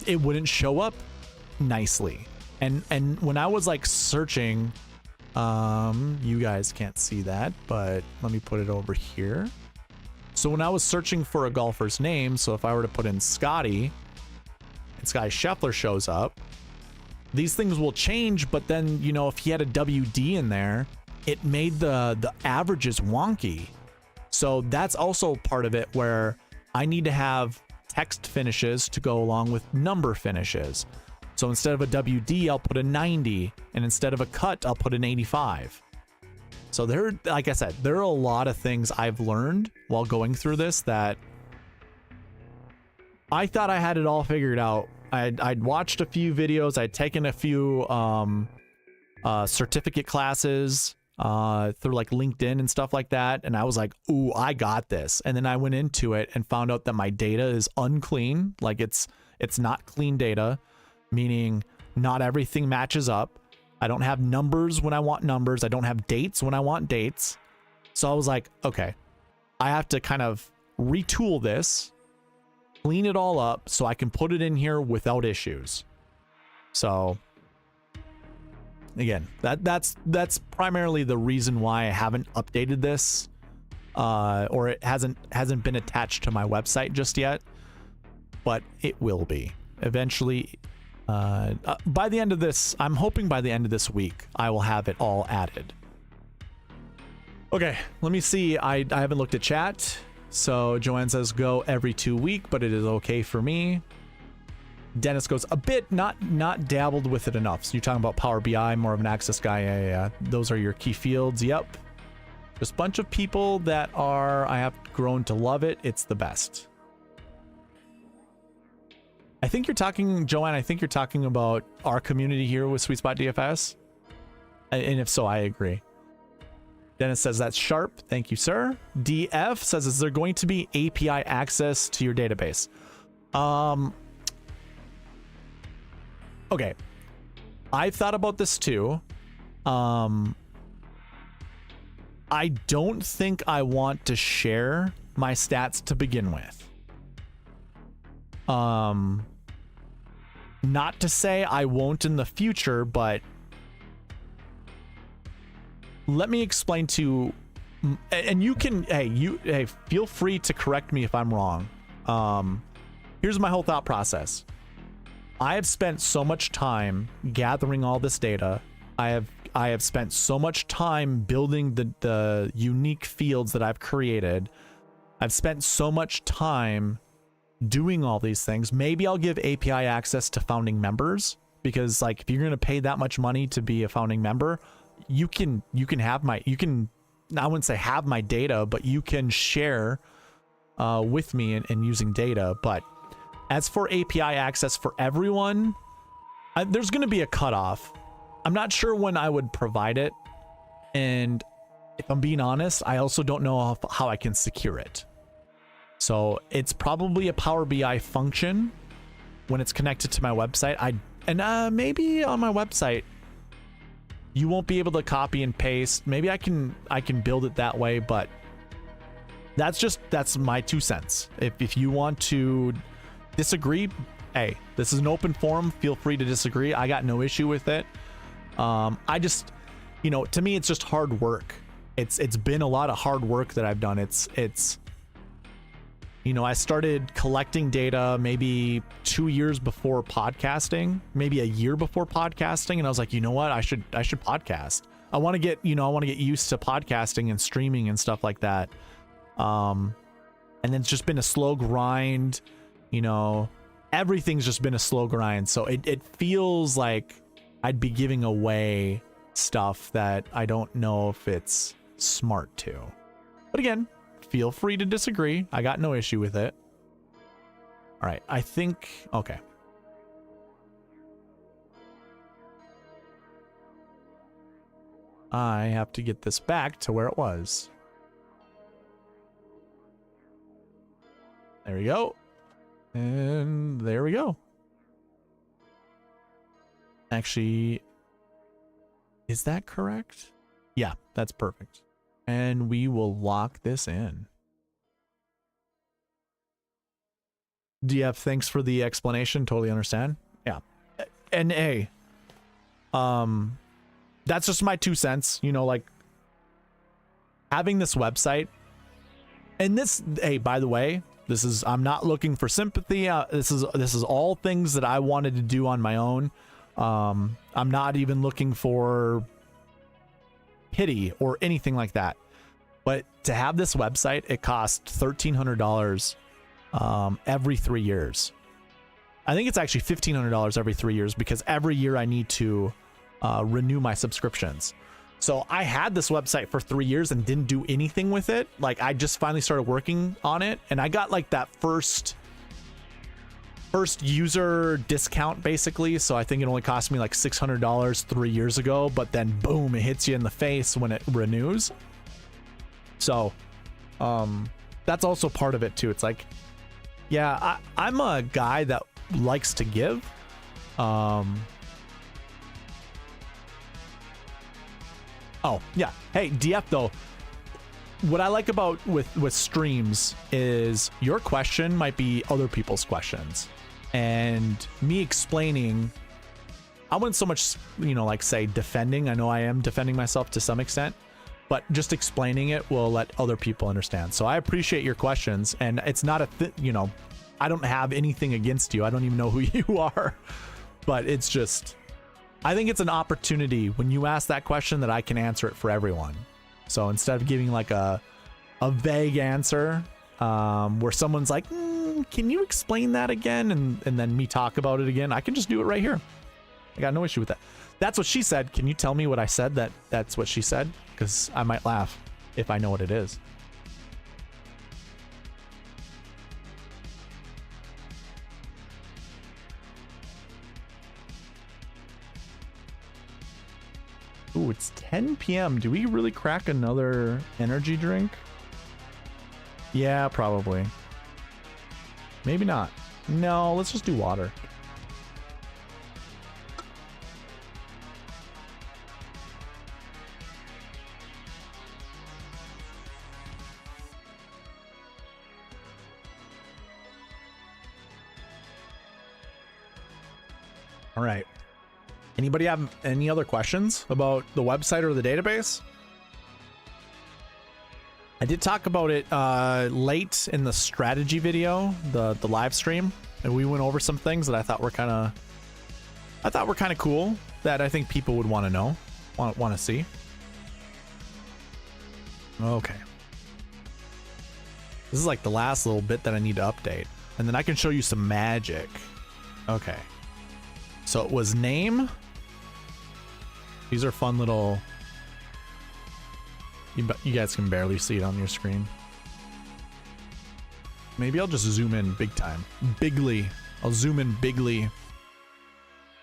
it wouldn't show up nicely. And when I was like searching, you guys can't see that, but let me put it over here. So when I was searching for a golfer's name, so if I were to put in Scotty, and Scotty Scheffler shows up, these things will change, but then, you know, if he had a WD in there, it made the averages wonky. So that's also part of it, where I need to have text finishes to go along with number finishes. So instead of a WD, I'll put a 90, and instead of a cut, I'll put an 85. So like I said, there are a lot of things I've learned while going through this that I thought I had it all figured out. I'd watched a few videos, I'd taken a few certificate classes through like LinkedIn and stuff like that, and I was like, ooh, I got this. And then I went into it and found out that my data is unclean. Like it's not clean data, meaning not everything matches up. I don't have numbers when I want numbers. I don't have dates when I want dates. So I was like, okay, I have to kind of retool this, clean it all up so I can put it in here without issues. So again, that's primarily the reason why I haven't updated this, or it hasn't been attached to my website just yet, but it will be eventually. By the end of this, I'm hoping by the end of this week, I will have it all added. Okay, let me see. I haven't looked at chat. So Joanne says go every 2 weeks, but it is okay for me. Dennis goes a bit, not dabbled with it enough. So you're talking about Power BI, more of an Access guy. Yeah. Those are your key fields. Yep. Just a bunch of people that I have grown to love it. It's the best. I think you're talking, Joanne, I think you're talking about our community here with SweetSpotDFS. And if so, I agree. Dennis says that's sharp. Thank you, sir. DF says, is there going to be API access to your database? Okay. I've thought about this too. I don't think I want to share my stats to begin with. Not to say I won't in the future, but let me explain to, and you can, hey, feel free to correct me if I'm wrong. Here's my whole thought process. I have spent so much time gathering all this data. I have spent so much time building the unique fields that I've created. I've spent so much time doing all these things. Maybe I'll give API access to founding members, because like if you're going to pay that much money to be a founding member, you can have I wouldn't say have my data, but you can share with me in using data. But as for API access for everyone, there's going to be a cutoff. I'm not sure when I would provide it, and if I'm being honest, I also don't know how I can secure it. So it's probably a Power BI function when it's connected to my website. Maybe on my website you won't be able to copy and paste. Maybe I can build it that way, but that's my 2 cents. If you want to disagree, hey, this is an open forum. Feel free to disagree. I got no issue with it. I just, to me, it's just hard work. It's been a lot of hard work that I've done. It's I started collecting data maybe 2 years before podcasting, maybe a year before podcasting, and I was like, you know what, I should podcast. I want to get used to podcasting and streaming and stuff like that. and then it's just been a slow grind. You know, everything's just been a slow grind. So it feels like I'd be giving away stuff that I don't know if it's smart to. But again, feel free to disagree. I got no issue with it. All right, I think, okay. I have to get this back to where it was. There we go. And there we go. Actually, is that correct? Yeah, that's perfect. And we will lock this in. DF, thanks for the explanation. Totally understand. Yeah. And hey, that's just my 2 cents, you know, like having this website and this, hey, by the way, this is, I'm not looking for sympathy. This is all things that I wanted to do on my own. I'm not even looking for pity or anything like that. But to have this website, it costs $1,300 every 3 years. I think it's actually $1,500 every 3 years because every year I need to renew my subscriptions. So I had this website for 3 years and didn't do anything with it. Like I just finally started working on it and I got like that first user discount basically. So I think it only cost me like $600 3 years ago, but then boom, it hits you in the face when it renews. So that's also part of it too. It's like, yeah, I'm a guy that likes to give. Oh yeah. Hey, DF though, what I like about with streams is your question might be other people's questions, and me explaining. I wouldn't so much, you know, like say defending. I know I am defending myself to some extent, but just explaining it will let other people understand. So I appreciate your questions, and it's not you know, I don't have anything against you. I don't even know who you are, but it's just. I think it's an opportunity when you ask that question that I can answer it for everyone. So instead of giving like a vague answer where someone's like, can you explain that again? And then me talk about it again, I can just do it right here. I got no issue with that. That's what she said. Can you tell me what I said that's what she said? Because I might laugh if I know what it is. Ooh, it's 10 p.m. Do we really crack another energy drink? Yeah, probably. Maybe not. No, let's just do water. All right. Anybody have any other questions about the website or the database? I did talk about it late in the strategy video, the live stream, and we went over some things that I thought were kind of cool that I think people would want to know, want to see. Okay. This is like the last little bit that I need to update, and then I can show you some magic. Okay. So it was name. These are fun little. You guys can barely see it on your screen. Maybe I'll just zoom in big time. Bigly. I'll zoom in bigly.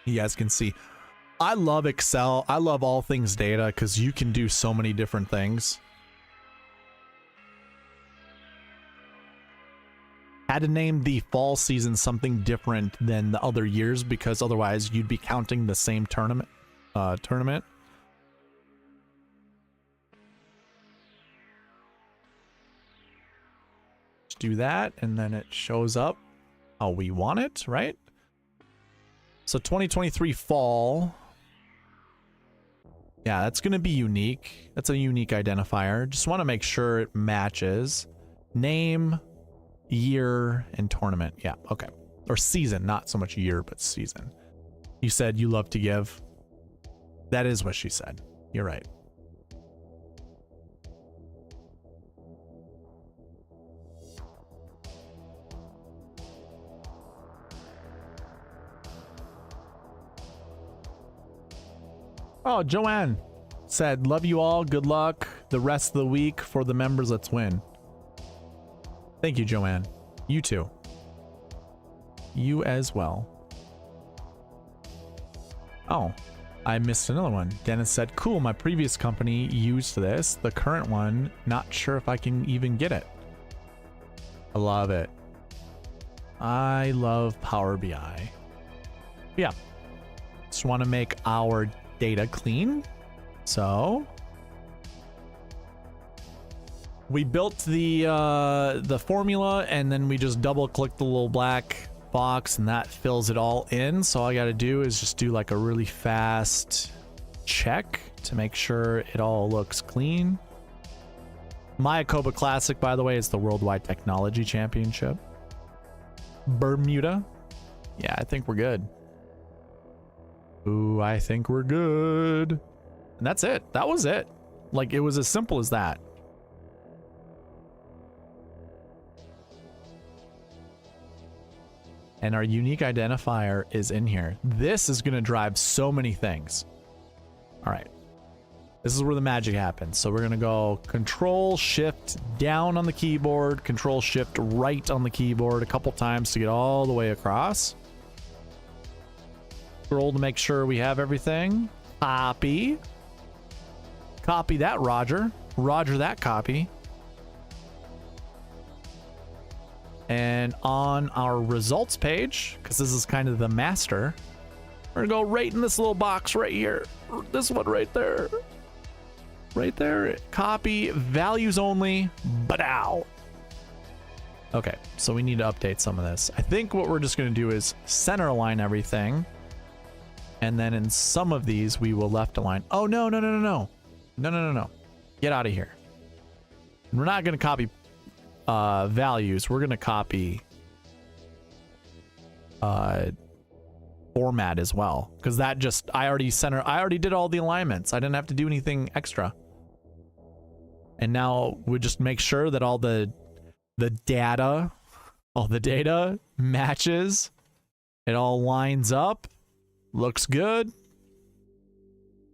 You guys can see. I love Excel. I love all things data because you can do so many different things. Had to name the fall season something different than the other years because otherwise you'd be counting the same tournament. Just do that and then it shows up how we want it, right? So 2023 fall. Yeah, that's going to be unique. That's a unique identifier. Just want to make sure it matches. Name, year, and tournament. Yeah, okay. Or season, not so much year, but season. You said you love to give. That is what she said. You're right. Oh, Joanne said, love you all. Good luck the rest of the week for the members. Let's win. Thank you, Joanne. You too. You as well. Oh, I missed another one. Dennis said, cool, my previous company used this. The current one, not sure if I can even get it. I love it. I love Power BI. Yeah. Just want to make our data clean. So we built the formula, and then we just double click the little black box and that fills it all in. So all I got to do is just do like a really fast check to make sure it all looks clean. Mayakoba Classic, by the way, is the Worldwide Technology Championship. Bermuda. Yeah, I think we're good. Ooh, I think we're good. And that's it. That was it. Like, it was as simple as that. And our unique identifier is in here. This is going to drive so many things. All right. This is where the magic happens. So we're going to go Control Shift down on the keyboard, Control Shift right on the keyboard a couple times to get all the way across. Scroll to make sure we have everything. Copy. Copy that, Roger. Roger that copy. And on our results page, because this is kind of the master, we're going to go right in this little box right here. This one right there. Right there. Copy, values only, badow. Okay, so we need to update some of this. I think what we're just going to do is center align everything. And then in some of these, we will left align. Oh, no, no, no, no, no. No, no, no, no. Get out of here. We're not going to copy values. We're going to copy format as well. Because that just, I already did all the alignments. I didn't have to do anything extra. And now we just make sure that all the data matches. It all lines up. Looks good.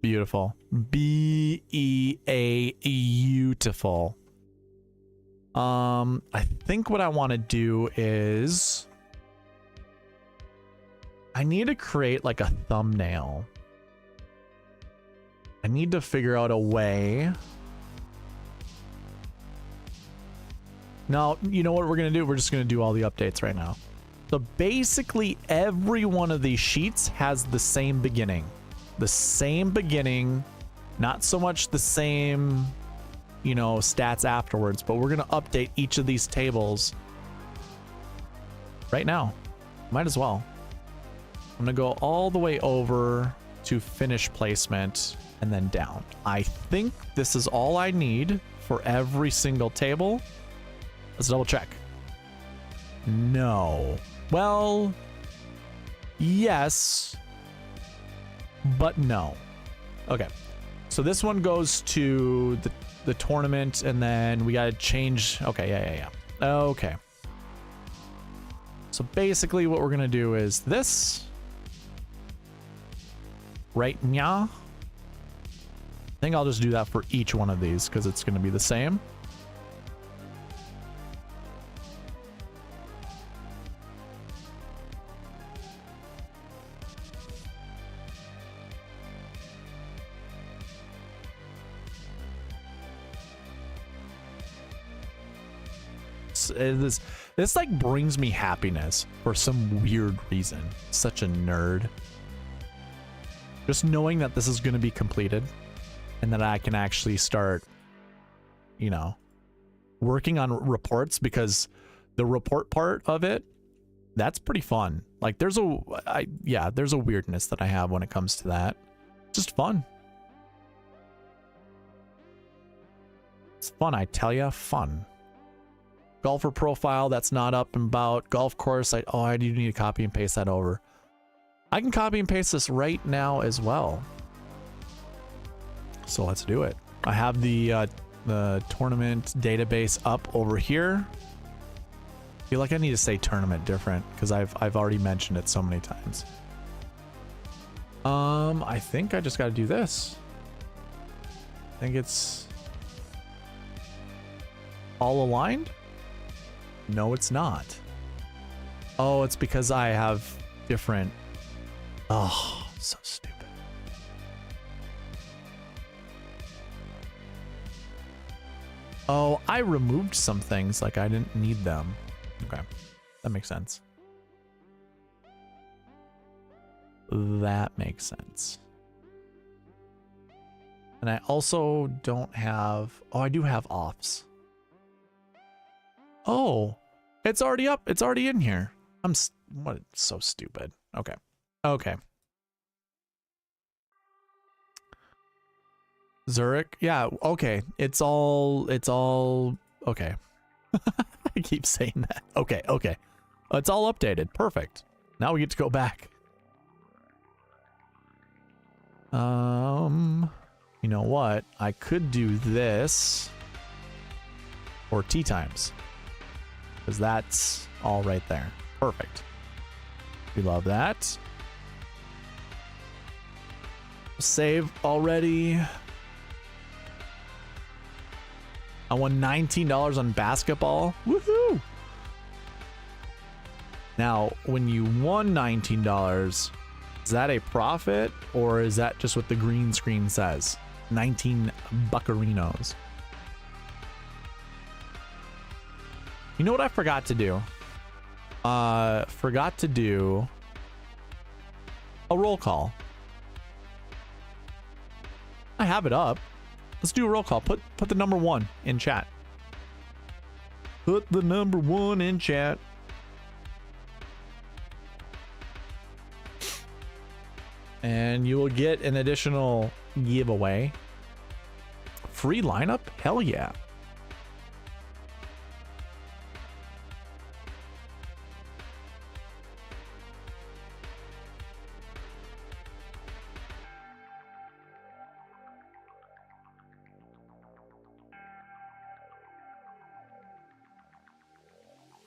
Beautiful. Beautiful. I think what I want to do is I need to create like a thumbnail. I need to figure out a way. No, you know what we're going to do? We're just going to do all the updates right now. So basically every one of these sheets has the same beginning. The same beginning, not so much the same, you know, stats afterwards, but we're going to update each of these tables right now. Might as well. I'm going to go all the way over to finish placement and then down. I think this is all I need for every single table. Let's double check. No. Well, yes, but no. Okay. So this one goes to the tournament, and then we got to change. Okay, yeah. Okay. So basically what we're going to do is this. Right now. I think I'll just do that for each one of these because it's going to be the same. This like brings me happiness for some weird reason. Such a nerd. Just knowing that this is going to be completed and that I can actually start, you know, working on reports, because the report part of it, that's pretty fun. Like there's a weirdness that I have when it comes to that. Just fun. It's fun, I tell ya, fun. Golfer profile, that's not up and about. Golf course, I do need to copy and paste that over. I can copy and paste this right now as well. So let's do it. I have the tournament database up over here. I feel like I need to say tournament different because I've already mentioned it so many times. I think I just got to do this. I think it's all aligned. No, it's not. Oh, it's because I have different. Oh, so stupid. Oh, I removed some things like I didn't need them. Okay, that makes sense. That makes sense. And I also don't have... Oh, I do have offs. Oh, it's already up. It's already in here. What? So stupid. Okay. Okay. Zurich. Yeah. Okay. It's all okay. I keep saying that. Okay. Okay. It's all updated. Perfect. Now we get to go back. You know what? I could do this or tea times because that's all right there. Perfect. We love that. Save already. I won $19 on basketball. Woohoo! Now, when you won $19, is that a profit or is that just what the green screen says? 19 buccarinos. You know what I forgot to do? Forgot to do a roll call. I have it up. Let's do a roll call. Put the number 1 in chat. Put the number 1 in chat. And you will get an additional giveaway. Free lineup? Hell yeah.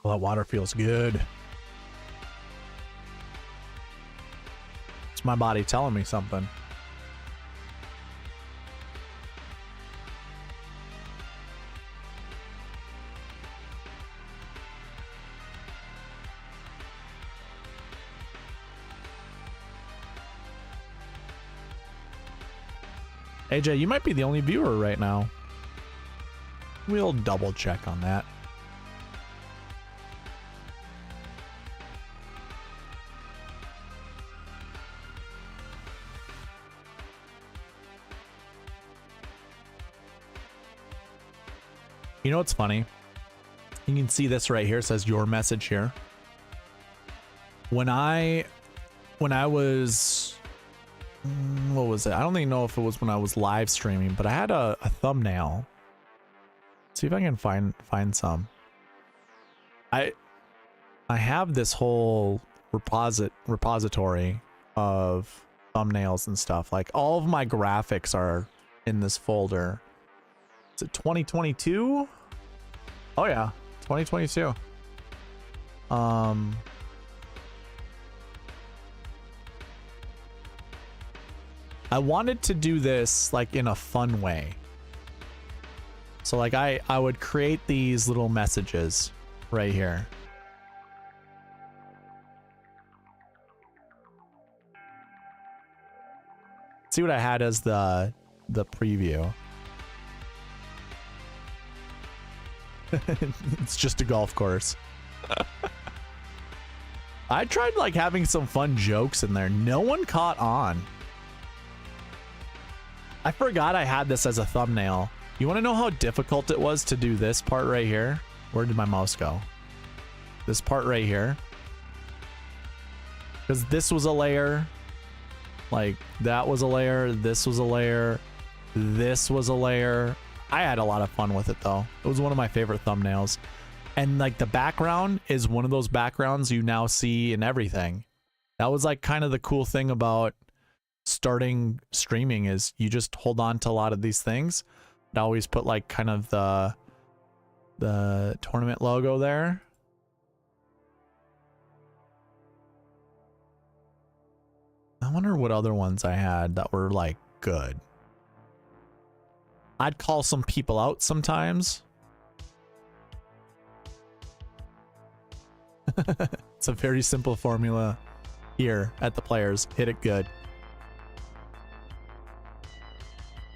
Well, that water feels good. It's my body telling me something. AJ, you might be the only viewer right now. We'll double check on that. You know what's funny? You can see this right here. It says your message here. When I was, what was it? I don't even know if it was when I was live streaming, but I had a thumbnail. Let's see if I can find some. I have this whole repository of thumbnails and stuff. Like all of my graphics are in this folder. Is it 2022? Oh yeah, 2022. I wanted to do this like in a fun way. So like I would create these little messages right here. See what I had as the preview. It's just a golf course. I tried like having some fun jokes in there. No one caught on. I forgot I had this as a thumbnail. You want to know how difficult it was to do this part right here? Where did my mouse go? This part right here. Because this was a layer. Like that was a layer. This was a layer. This was a layer. I had a lot of fun with it though. It was one of my favorite thumbnails. And like the background is one of those backgrounds you now see in everything. That was like kind of the cool thing about starting streaming is you just hold on to a lot of these things. I always put like kind of the tournament logo there. wonder what other ones I had that were like good. I'd call some people out sometimes. It's a very simple formula here at the players. Hit it good.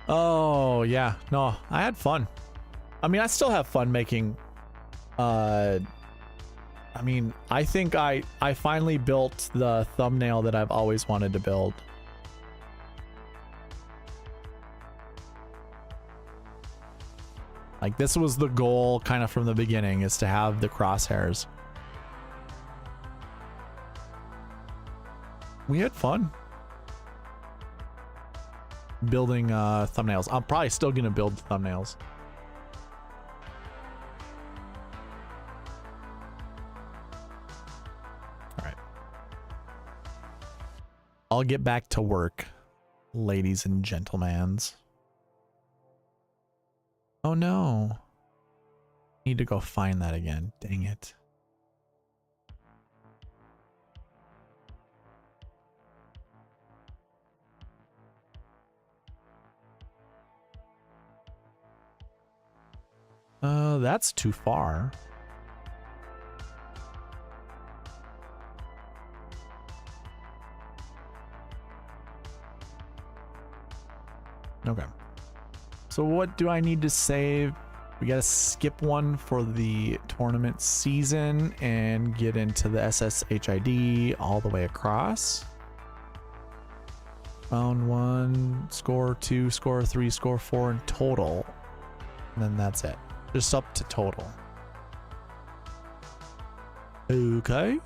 Oh, yeah. No, I had fun. I mean, I still have fun making... I mean, I think I finally built the thumbnail that I've always wanted to build. Like, this was the goal kind of from the beginning, is to have the crosshairs. We had fun building thumbnails. I'm probably still gonna build thumbnails. All right, I'll get back to work, ladies and gentlemen. Oh no, need to go find that again. Dang it. That's too far. Okay. So what do I need to save? We gotta skip one for the tournament season and get into the SSHID all the way across. Round 1, score 2, score 3, score 4 in total. And then that's it. Just up to total. Okay.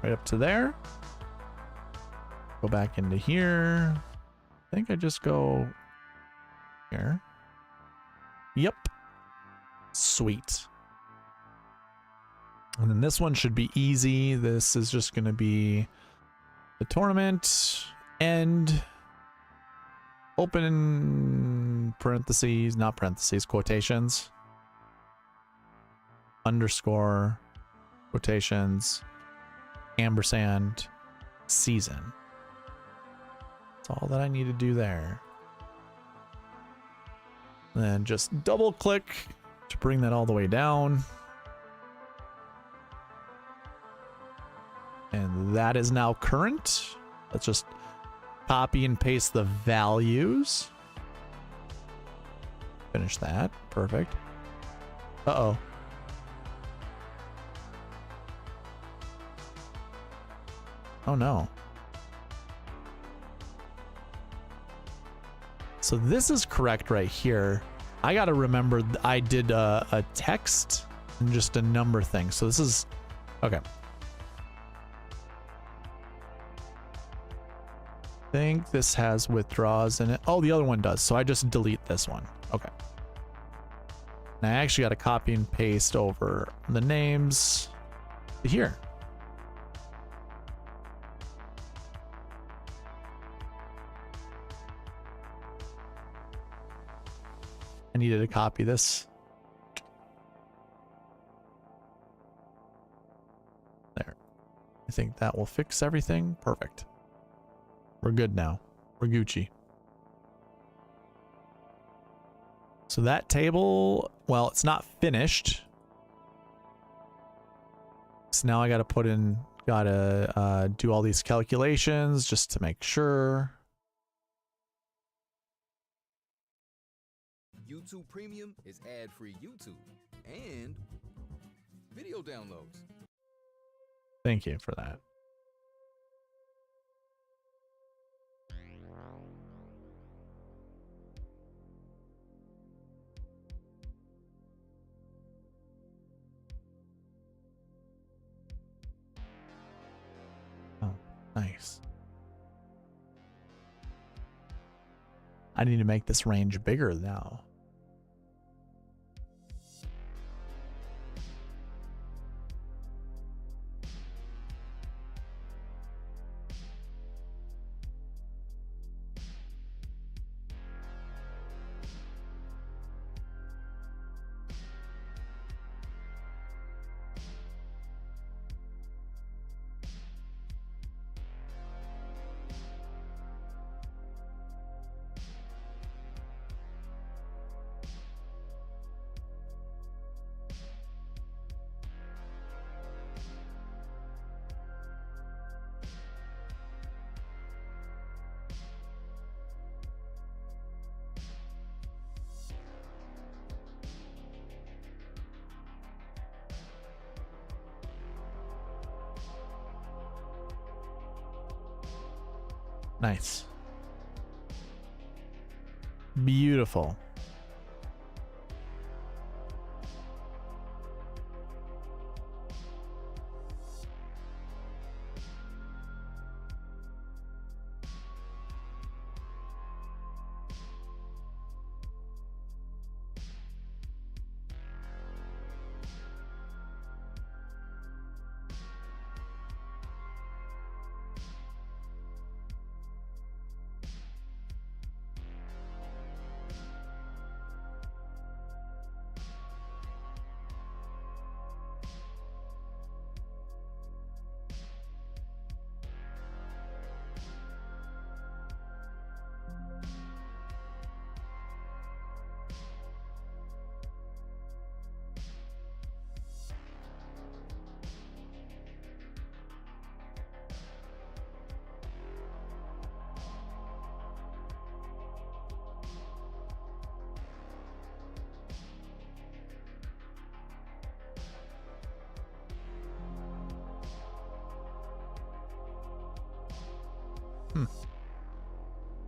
Right up to there. Go back into here. I think I just go here. Yep. Sweet. And then this one should be easy. This is just going to be the tournament end, open parentheses, not parentheses, quotations, underscore, quotations, ampersand, season. That's all that I need to do there. And then just double click to bring that all the way down. And that is now current. Let's just copy and paste the values. Finish that. Perfect. Uh-oh. Oh no. So this is correct right here. I gotta remember I did a text and just a number thing. So this is... Okay. I think this has withdraws in it. Oh, the other one does. So I just delete this one. Okay. And I actually got to copy and paste over the names to here. I needed to copy this. There. I think that will fix everything. Perfect. We're good now. We're Gucci. So that table, well, it's not finished. So now I got to put in, do all these calculations just to make sure. YouTube Premium is ad-free YouTube and video downloads. Thank you for that. Oh, nice. I need to make this range bigger now. Nice. Beautiful.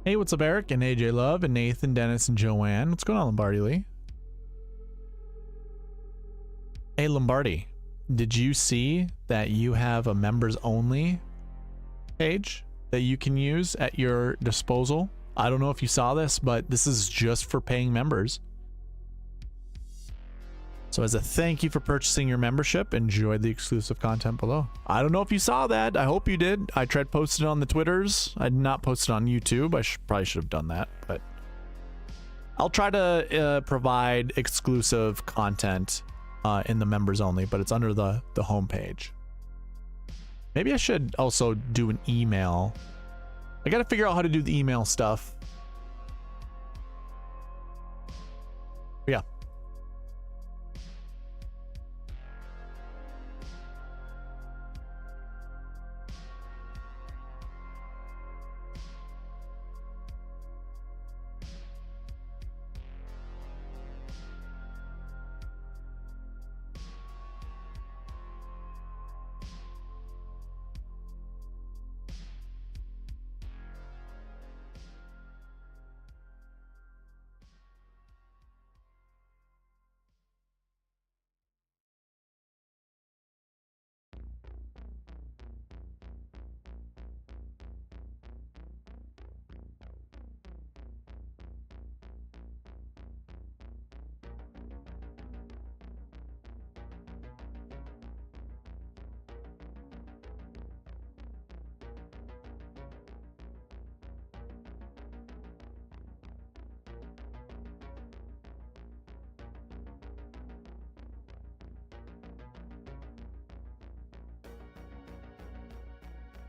Hey, what's up, Eric and AJ Love and Nathan, Dennis, and Joanne? What's going on, Lombardi Lee? Hey, Lombardi, did you see that you have a members only page that you can use at your disposal? I don't know if you saw this, but this is just for paying members. So as a thank you for purchasing your membership, enjoy the exclusive content below. I don't know if you saw that. I hope you did. I tried posting it on the Twitters. I did not post it on YouTube. I probably should have done that, but I'll try to provide exclusive content in the members only, but it's under the homepage. Maybe I should also do an email. I got to figure out how to do the email stuff. Yeah.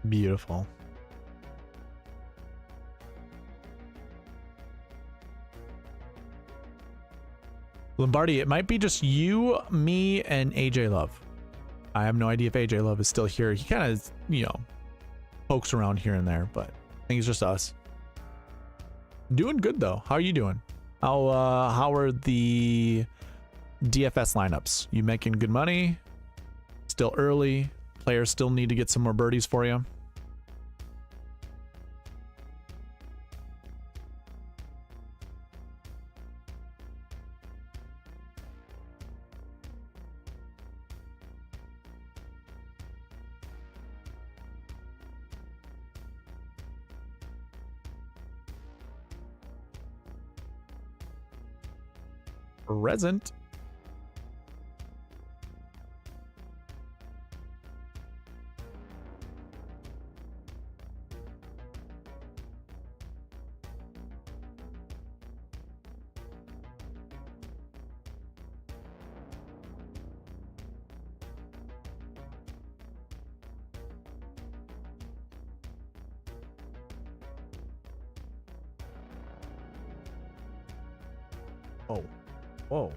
Beautiful. Lombardi, it might be just you, me, and AJ Love. I have no idea if AJ Love is still here. He kind of, you know, pokes around here and there, but I think it's just us. Doing good though. How are you doing? How are the DFS lineups? You making good money? Still early? Players still need to get some more birdies for you? Present. Oh. Whoa.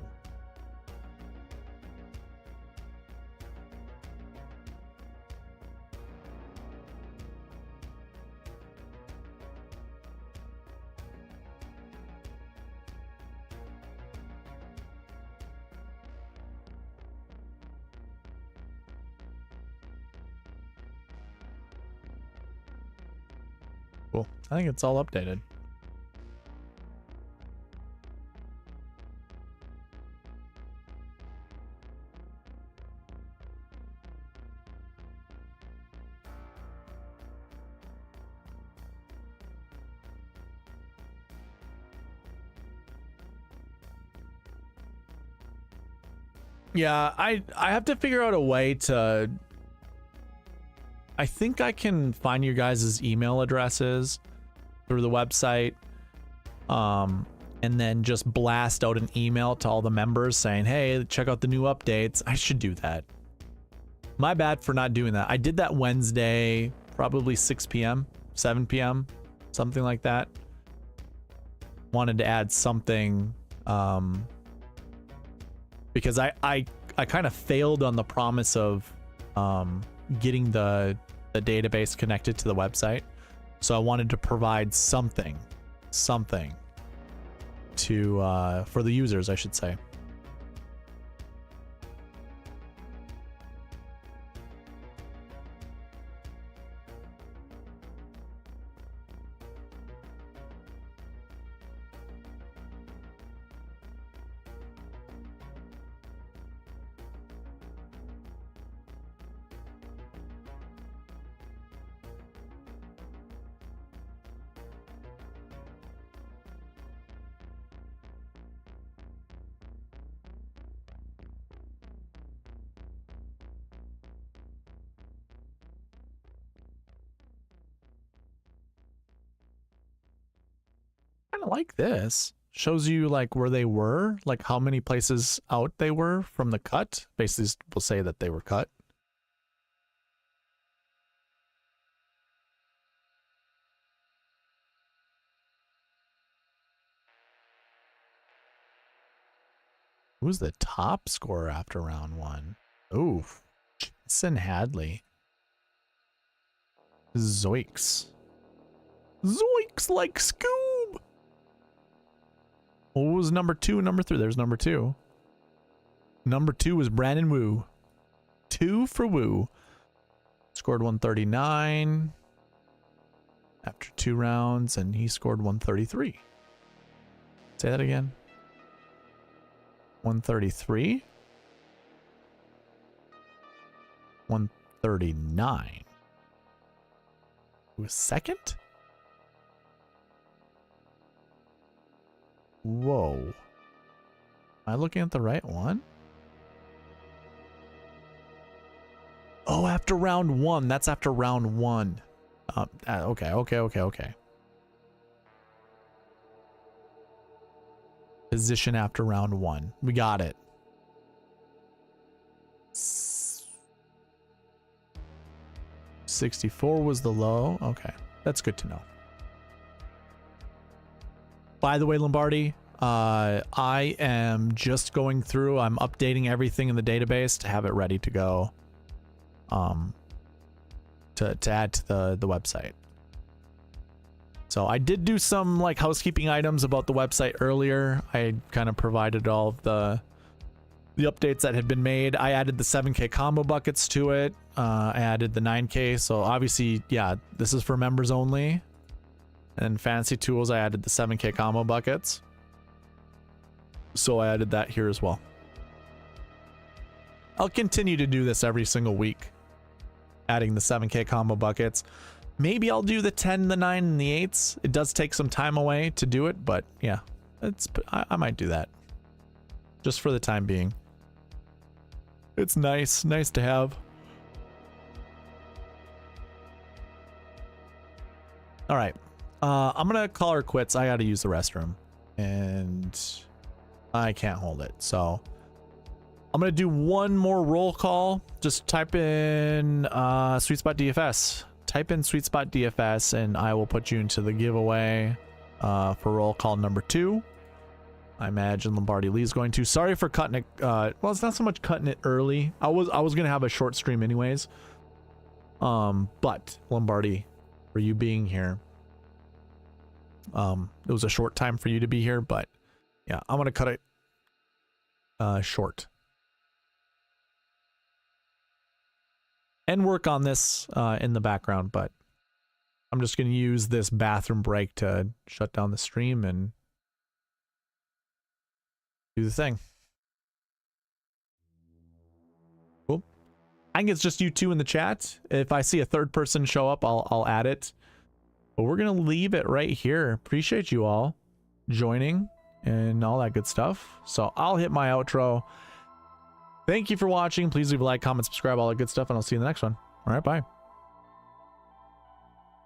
Cool. I think it's all updated. Yeah, I have to figure out a way to... I think I can find your guys' email addresses through the website, and then just blast out an email to all the members saying, hey, check out the new updates. I should do that. My bad for not doing that. I did that Wednesday, probably 6 p.m., 7 p.m., something like that. Wanted to add something, because I kind of failed on the promise of getting the database connected to the website. So I wanted to provide something to for the users, I should say. Kind of like this. Shows you like where they were, like how many places out they were from the cut. Basically, will say that they were cut. Who's the top scorer after round one? Oof. Jason Hadley. Zoinks. Zoinks like Scoob. What was number 2 and number 3? There's number 2. Number 2 was Brandon Wu. 2 for Wu. Scored 139 after 2 rounds, and he scored 133. Say that again. 133. 139. Who was second? Whoa. Am I looking at the right one? Oh, after round 1. That's after round 1. Okay. Position after round 1. We got it. 64 was the low. Okay, that's good to know. By the way, Lombardi, I am just going through. I'm updating everything in the database to have it ready to go. To add to the website. So I did do some like housekeeping items about the website earlier. I kind of provided all of the updates that had been made. I added the 7K combo buckets to it. I added the 9K. So obviously, yeah, this is for members only. And Fantasy Tools, I added the 7K combo buckets. So I added that here as well. I'll continue to do this every single week. Adding the 7K combo buckets. Maybe I'll do the 10, the 9, and the 8s. It does take some time away to do it, but yeah, I might do that. Just for the time being. It's nice to have. All right. I'm gonna call her quits. I gotta use the restroom. And I can't hold it. So I'm gonna do one more roll call. Just type in SweetSpotDFS. Type in SweetSpotDFS and I will put you into the giveaway for roll call number 2. I imagine Lombardi Lee's going to. Sorry for cutting it. Well, it's not so much cutting it early. I was gonna have a short stream anyways. But Lombardi, for you being here. It was a short time for you to be here, but yeah, I'm gonna cut it short. And work on this in the background, but I'm just going to use this bathroom break to shut down the stream and do the thing. Cool. I think it's just you two in the chat. If I see a third person show up, I'll add it. But we're going to leave it right here. Appreciate you all joining and all that good stuff. So I'll hit my outro. Thank you for watching. Please leave a like, comment, subscribe, all that good stuff, and I'll see you in the next one. All right, bye.